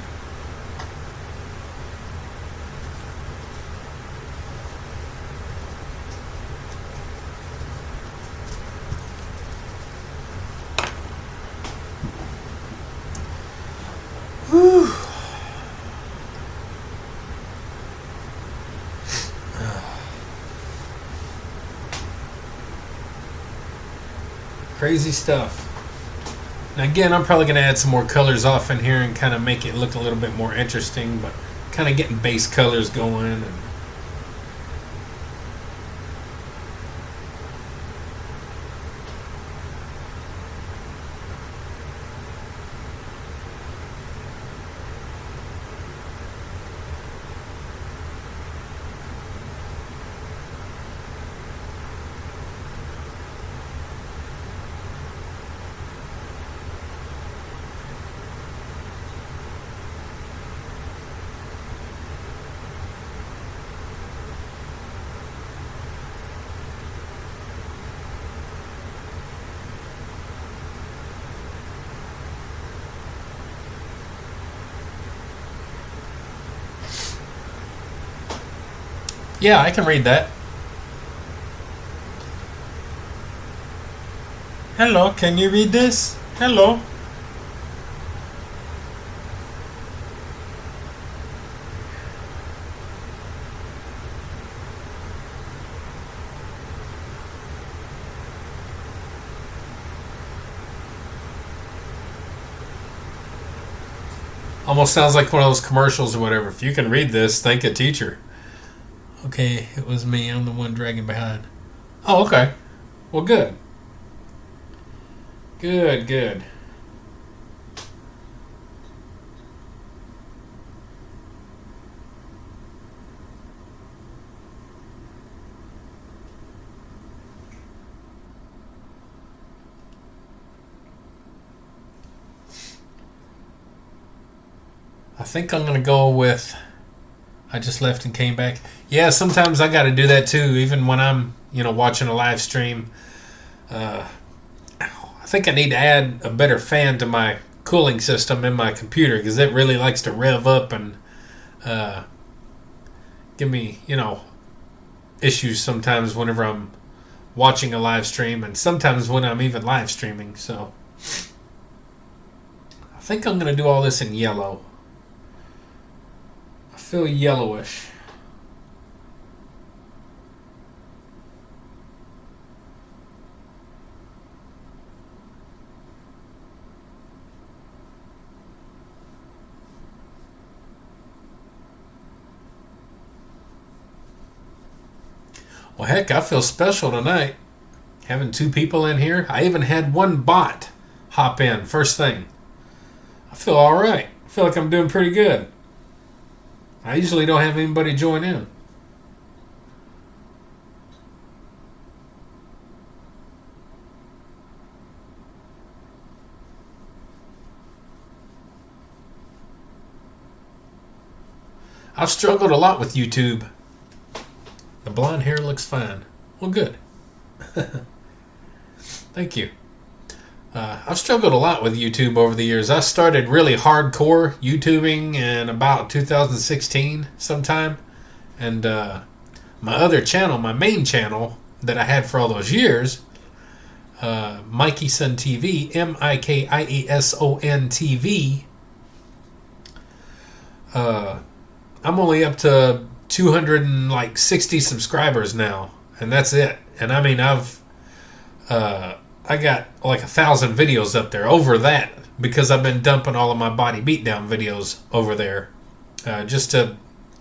Whew. Crazy stuff. Now again, I'm probably going to add some more colors off in here and kind of make it look a little bit more interesting, but kind of getting base colors going. And yeah, I can read that. Hello, can you read this? Hello. Almost sounds like one of those commercials or whatever. If you can read this, thank a teacher. Okay, it was me. I'm the one dragging behind. Oh, okay. Well, good. Good, good. I think I'm going to go with I just left and came back. Yeah, sometimes I got to do that too, even when I'm, watching a live stream. I I think I need to add a better fan to my cooling system in my computer because it really likes to rev up and uh, give me, issues sometimes whenever I'm watching a live stream and sometimes when I'm even live streaming. So I think I'm going to do all this in yellow. I feel yellowish. Well, heck, I feel special tonight. Having two people in here. I even had one bot hop in first thing. I feel alright. I feel like I'm doing pretty good. I usually don't have anybody join in. I've struggled a lot with YouTube. The blonde hair looks fine. Well, good. Thank you. I've struggled a lot with YouTube over the years. I started really hardcore YouTubing in about 2016 sometime. And my other channel, my main channel that I had for all those years, Mikieson TV, Mikieson TV, I'm only up to 260 subscribers now, and that's it. And I mean, I got like 1,000 videos up there over that because I've been dumping all of my body beatdown videos over there, just to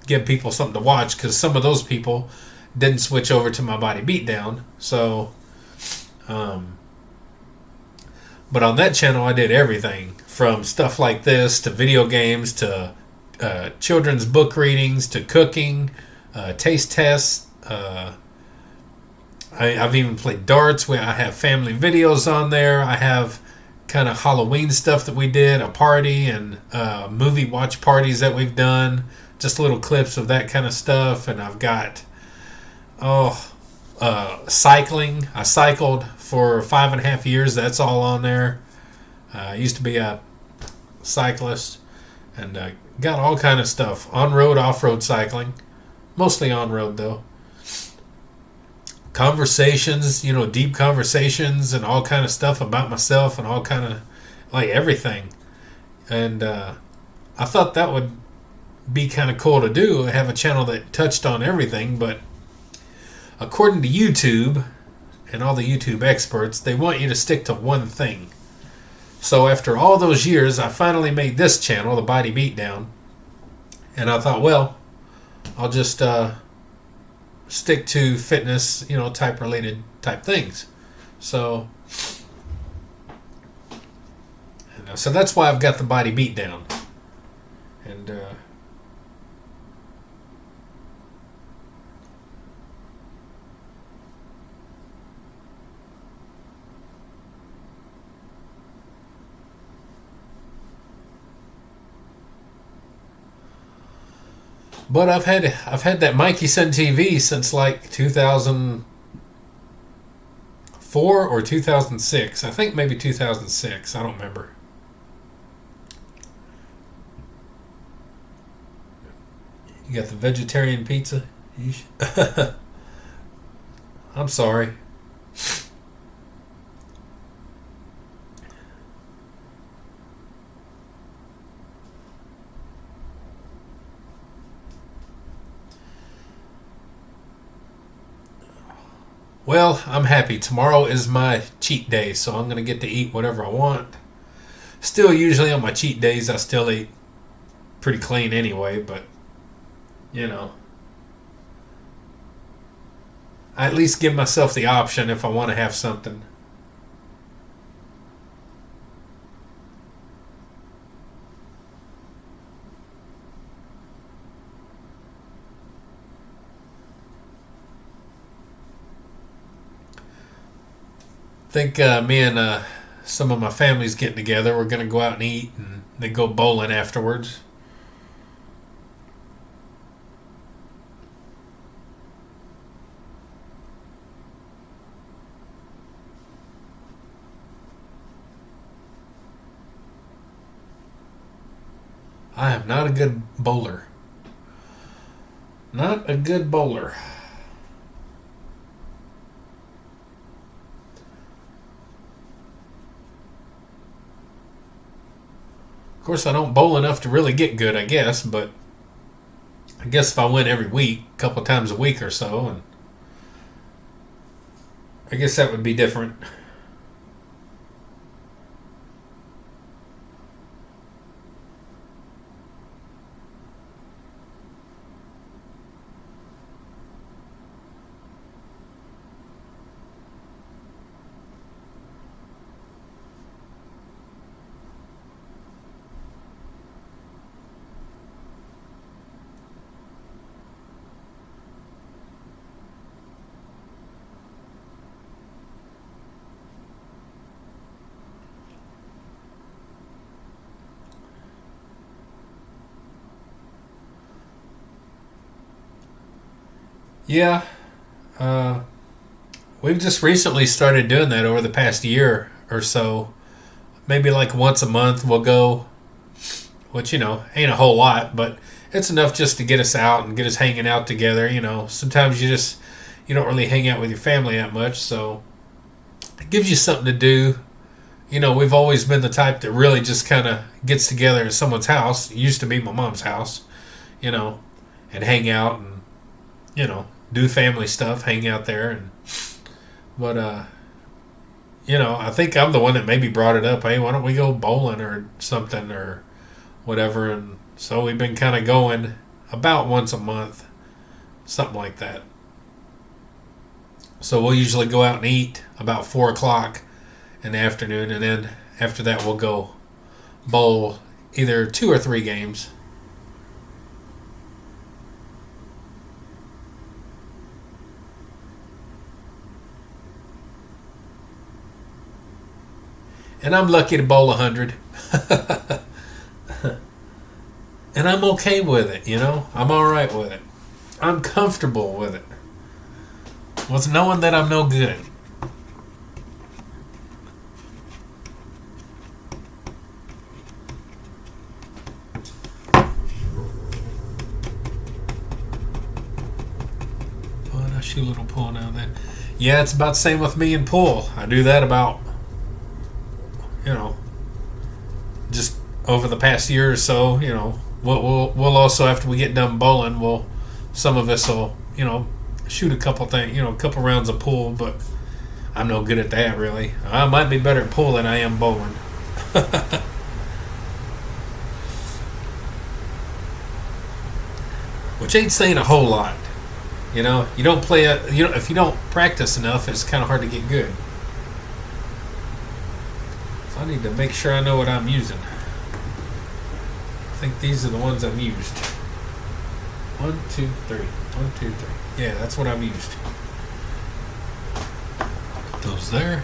give people something to watch because some of those people didn't switch over to my body beatdown. So, but on that channel, I did everything from stuff like this to video games to children's book readings to cooking, taste tests. I've even played darts. Where I have family videos on there. I have kind of Halloween stuff that we did, a party, and movie watch parties that we've done. Just little clips of that kind of stuff. And I've got cycling. I cycled for 5.5 years. That's all on there. I used to be a cyclist and got all kind of stuff. On-road, off-road cycling. Mostly on-road, though. Conversations, deep conversations and all kind of stuff about myself and all kind of, like, everything. And I thought that would be kind of cool to do, have a channel that touched on everything, but according to YouTube and all the YouTube experts, they want you to stick to one thing. So after all those years, I finally made this channel, The Body Beatdown, and I thought, well, I'll just stick to fitness, type related type things. So that's why I've got The Body Beatdown. And but I've had that Mikieson TV since like 2004 or 2006. I think maybe 2006. I don't remember. You got the vegetarian pizza? I'm sorry. Well, I'm happy. Tomorrow is my cheat day, so I'm going to get to eat whatever I want. Still, usually on my cheat days, I still eat pretty clean anyway, but, I at least give myself the option if I want to have something. I think me and some of my family's getting together. We're going to go out and eat and then go bowling afterwards. I am not a good bowler. Not a good bowler. Of course, I don't bowl enough to really get good, I guess, but I guess if I went every week, a couple times a week or so, and I guess that would be different. Yeah, uh, we've just recently started doing that over the past year or so. Maybe like once a month we'll go, which, ain't a whole lot, but it's enough just to get us out and get us hanging out together. Sometimes you don't really hang out with your family that much, so it gives you something to do. We've always been the type that really just kind of gets together at someone's house. It used to be my mom's house, and hang out and, do family stuff, hang out there. But I think I'm the one that maybe brought it up. Hey, why don't we go bowling or something or whatever? And so we've been kind of going about once a month, something like that. So we'll usually go out and eat about 4 o'clock in the afternoon, and then after that we'll go bowl either 2 or 3 games. And I'm lucky to bowl 100. And I'm okay with it, I'm alright with it. I'm comfortable with it. With knowing that I'm no good. But I shoot a little pool now and then. Yeah, it's about the same with me and pool. I do that about, just over the past year or so. We'll also, after we get done bowling, some of us will, shoot a couple things, a couple rounds of pool, but I'm no good at that, really. I might be better at pool than I am bowling. Which ain't saying a whole lot. You don't play if you don't practice enough, it's kind of hard to get good. So I need to make sure I know what I'm using. I think these are the ones I've used. 1, 2, 3. 1, 2, 3. Yeah, that's what I've used. Put those there.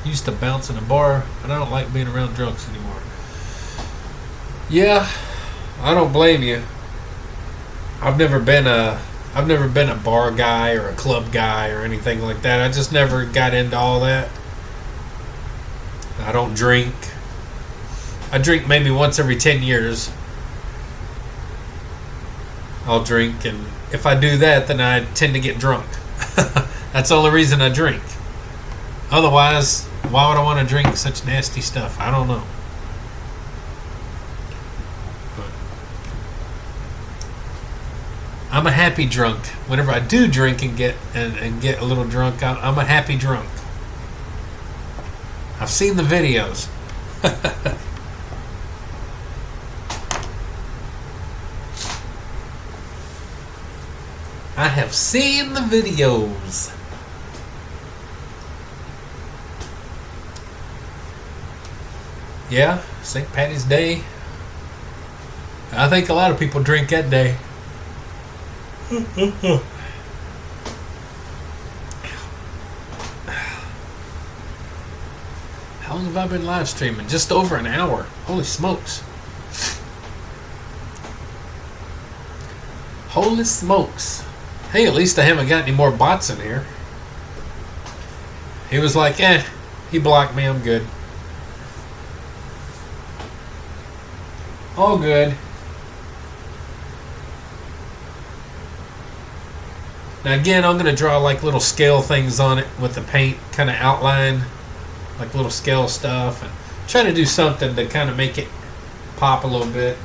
Used to bounce in a bar, but I don't like being around drunks anymore. Yeah, I don't blame you. I've never been a bar guy or a club guy or anything like that. I just never got into all that. I don't drink. I drink maybe once every 10 years. I'll drink, and if I do that, then I tend to get drunk. That's the only reason I drink. Otherwise, why would I want to drink such nasty stuff? I don't know. But I'm a happy drunk. Whenever I do drink and get a little drunk, I'm a happy drunk. I've seen the videos. I have seen the videos. Yeah, St. Patty's Day. I think a lot of people drink that day. How long have I been live streaming? Just over an hour. Holy smokes. Holy smokes. Hey, at least I haven't got any more bots in here. He was like, he blocked me, I'm good. All good. Now again, I'm going to draw like little scale things on it with the paint, kind of outline, like little scale stuff, and try to do something to kind of make it pop a little bit.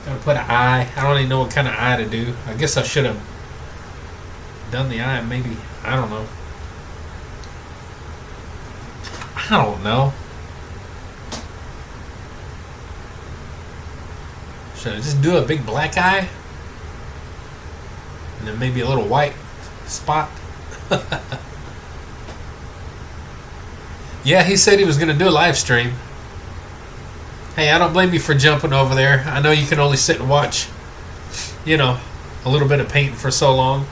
Gonna put an eye. I don't even know what kind of eye to do. I guess I should have done the eye, maybe. I don't know. I don't know. Should I just do a big black eye? And then maybe a little white spot? Yeah, he said he was going to do a live stream. Hey, I don't blame you for jumping over there. I know you can only sit and watch, you know, a little bit of paint for so long.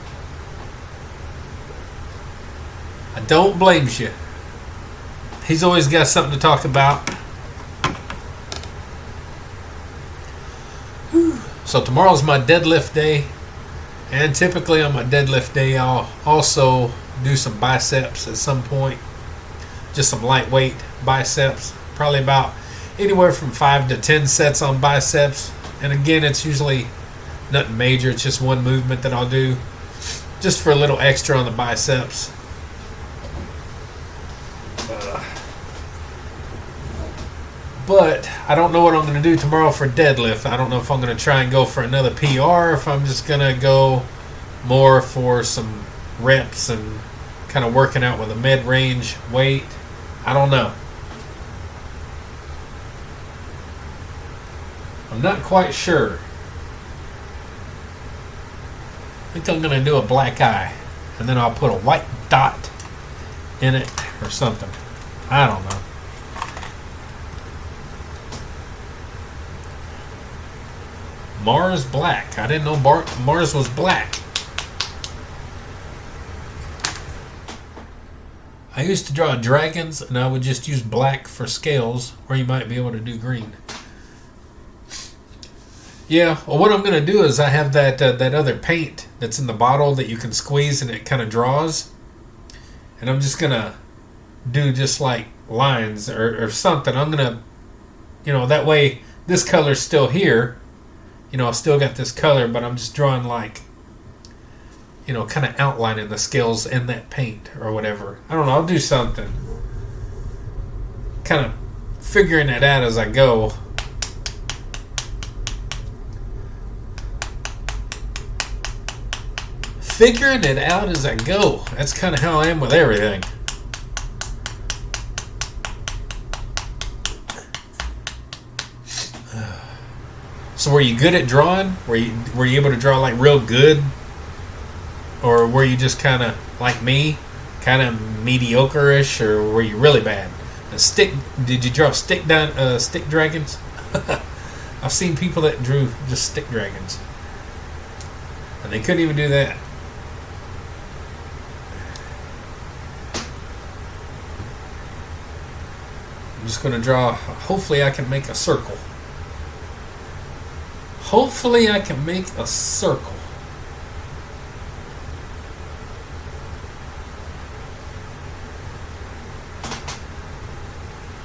I don't blame you. He's always got something to talk about. So tomorrow's my deadlift day. And typically on my deadlift day, I'll also do some biceps at some point. Just some lightweight biceps. Probably about anywhere from 5 to 10 sets on biceps. And again, it's usually nothing major. It's just one movement that I'll do. Just for a little extra on the biceps. But I don't know what I'm going to do tomorrow for deadlift. I don't know if I'm going to try and go for another PR or if I'm just going to go more for some reps and kind of working out with a mid-range weight. I don't know. I'm not quite sure. I think I'm going to do a black eye. And then I'll put a white dot in it or something. I don't know. Mars black. I didn't know Mars was black. I used to draw dragons and I would just use black for scales, or you might be able to do green. Yeah, well what I'm going to do is I have that other paint that's in the bottle that you can squeeze and it kind of draws. And I'm just going to do just like lines or something. I'm going to, you know, that way this color's still here. You know, I still got this color, but I'm just drawing like, you know, kind of outlining the scales in that paint or whatever. I don't know, I'll do something. Kind of figuring it out as I go. Figuring it out as I go. That's kind of how I am with everything. So were you good at drawing? Were you able to draw like real good? Or were you just kind of like me, kind of mediocre-ish, or were you really bad? Did you draw stick dragons? I've seen people that drew just stick dragons. And they couldn't even do that. I'm just going to draw, hopefully I can make a circle. Hopefully I can make a circle.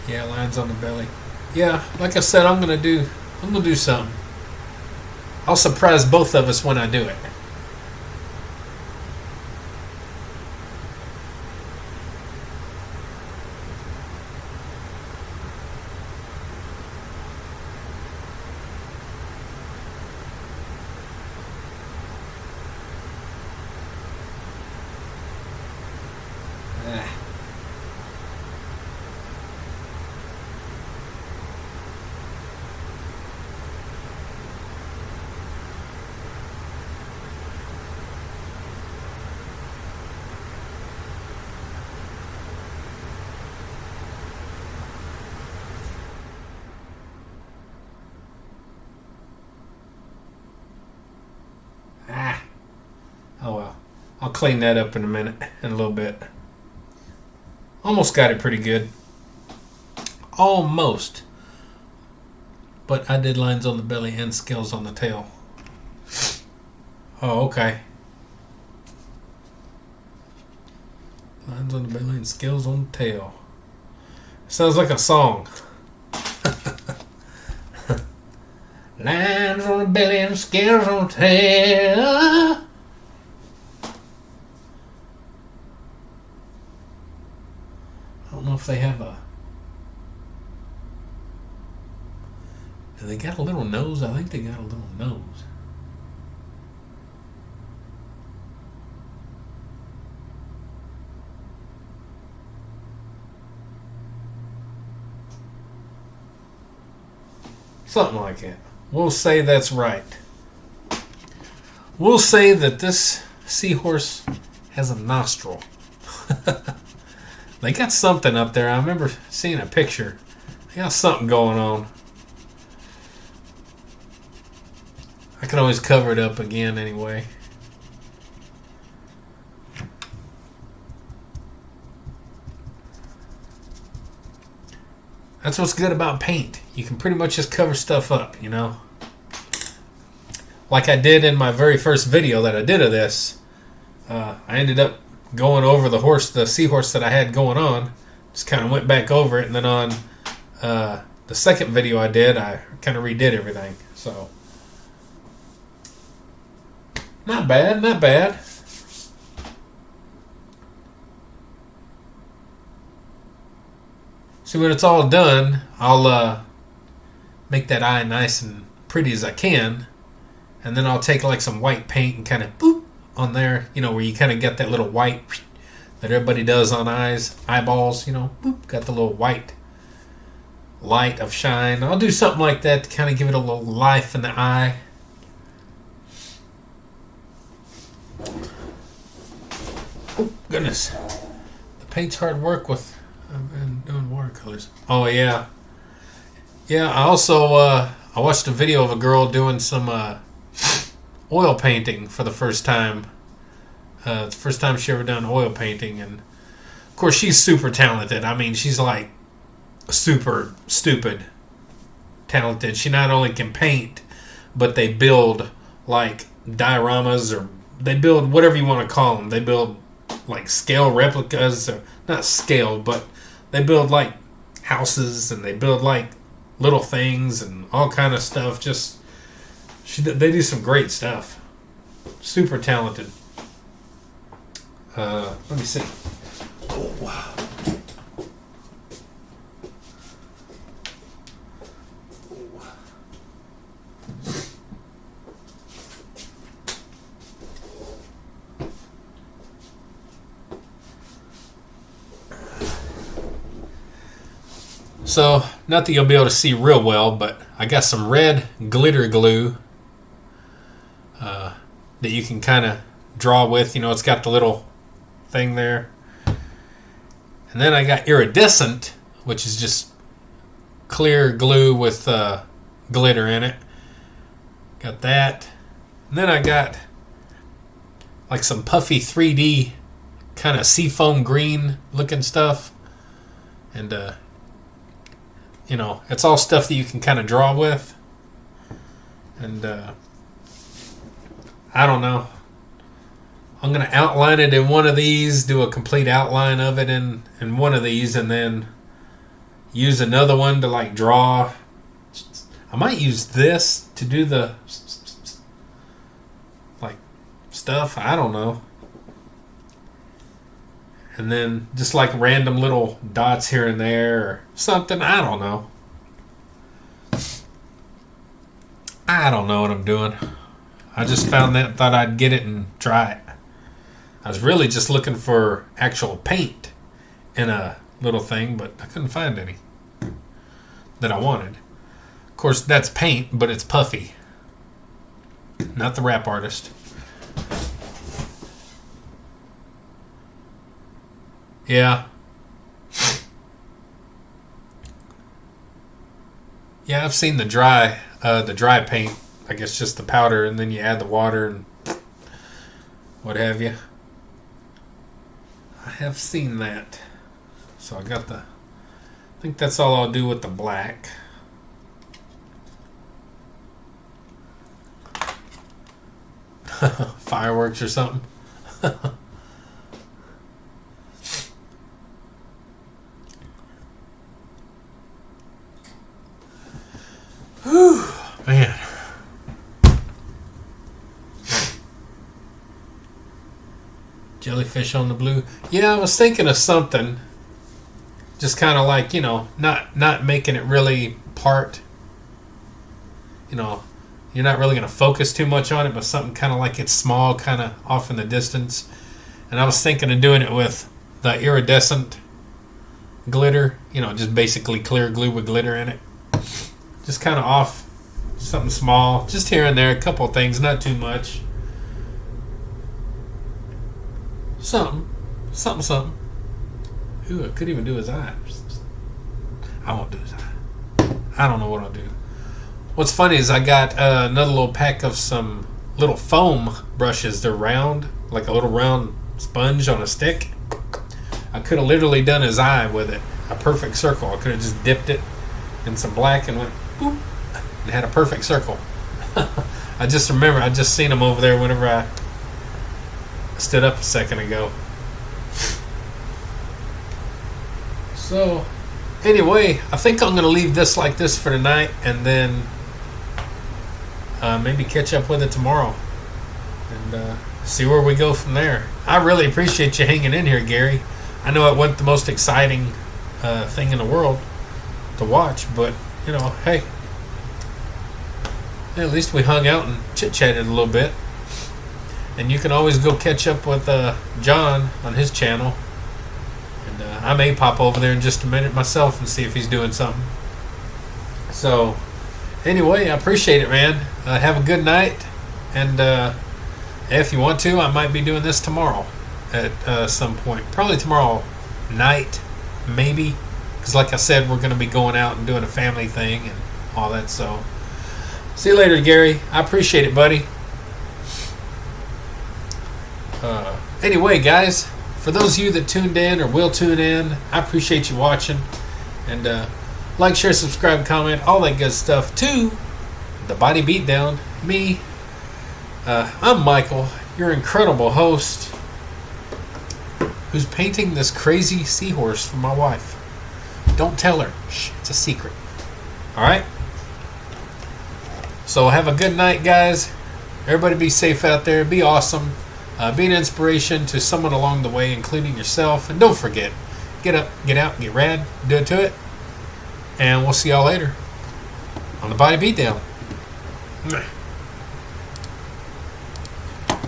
Yeah, lines on the belly. Yeah, like I said, I'm gonna do something. I'll surprise both of us when I do it. Oh well. I'll clean that up in a minute, in a little bit. Almost got it pretty good. Almost. But I did lines on the belly and scales on the tail. Oh, okay. Lines on the belly and scales on the tail. Sounds like a song. Lines on the belly and scales on the tail. I don't know if they have a... Do they got a little nose? I think they got a little nose. Something like that. We'll say that's right. We'll say that this seahorse has a nostril. They got something up there. I remember seeing a picture. They got something going on. I can always cover it up again anyway. That's what's good about paint. You can pretty much just cover stuff up, you know. Like I did in my very first video that I did of this. I ended up going over the seahorse that I had going on. Just kind of went back over it. And then on the second video I did, I kind of redid everything. So, not bad, not bad. See, when it's all done, I'll make that eye nice and pretty as I can. And then I'll take like some white paint and kind of boop on there, you know, where you kind of get that little white that everybody does on eyeballs, you know, boop, got the little white light of shine. I'll do something like that to kind of give it a little life in the eye. Oh, goodness. The paint's hard work with... I've been doing watercolors. Oh, yeah. Yeah, I also I watched a video of a girl doing some oil painting for the first time. The first time she ever done oil painting. And, of course, she's super talented. I mean, she's like super stupid talented. She not only can paint, but they build like dioramas, or they build whatever you want to call them. They build like scale replicas, or not scale, but they build like houses, and they build like little things and all kind of stuff. Just they do some great stuff. Super talented. Let me see. Oh, wow. So, not that you'll be able to see real well, but I got some red glitter glue that you can kind of draw with. You know, it's got the little thing there. And then I got iridescent, which is just clear glue with glitter in it. Got that. And then I got like some puffy 3D kind of seafoam green looking stuff. And, you know, it's all stuff that you can kind of draw with. And I don't know. I'm going to outline it in one of these, do a complete outline of it in one of these, and then use another one to like draw. I might use this to do the like stuff. I don't know. And then just like random little dots here and there or something. I don't know. I don't know what I'm doing. I just found that, thought I'd get it and try it. I was really just looking for actual paint in a little thing, but I couldn't find any that I wanted. Of course, that's paint, but it's puffy. Not the rap artist. Yeah. Yeah, I've seen the dry paint. I guess just the powder, and then you add the water and what have you. I have seen that. So I got I think that's all I'll do with the black. Fireworks or something. Whew, man. fish on the blue. Yeah, I was thinking of something. Just kind of like, not making it really part. You're not really going to focus too much on it, but something kind of like it's small, kind of off in the distance. And I was thinking of doing it with the iridescent glitter, just basically clear glue with glitter in it. Just kind of off, something small, just here and there, a couple of things, not too much. Something. Ooh, I could even do his eye. I won't do his eye. I don't know what I'll do. What's funny is I got another little pack of some little foam brushes. They're round, like a little round sponge on a stick. I could have literally done his eye with it. A perfect circle. I could have just dipped it in some black and went boop, and had a perfect circle. I just remember, I just seen him over there whenever I stood up a second ago. So, anyway, I think I'm going to leave this like this for tonight, and then maybe catch up with it tomorrow and see where we go from there. I really appreciate you hanging in here, Gary. I know it wasn't the most exciting thing in the world to watch, but hey, at least we hung out and chit-chatted a little bit. And you can always go catch up with John on his channel. And I may pop over there in just a minute myself and see if he's doing something. So, anyway, I appreciate it, man. Have a good night. And if you want to, I might be doing this tomorrow at some point. Probably tomorrow night, maybe. Because like I said, we're going to be going out and doing a family thing and all that. So, see you later, Gary. I appreciate it, buddy. Anyway, guys, for those of you that tuned in or will tune in, I appreciate you watching. And like, share, subscribe, comment, all that good stuff to The Body Beatdown. Me, I'm Michael, your incredible host, who's painting this crazy seahorse for my wife. Don't tell her. Shh, it's a secret. Alright? So have a good night, guys. Everybody be safe out there. Be awesome. Be an inspiration to someone along the way, including yourself. And don't forget, get up, get out, get rad, do it to it. And we'll see y'all later on The Body Beatdown.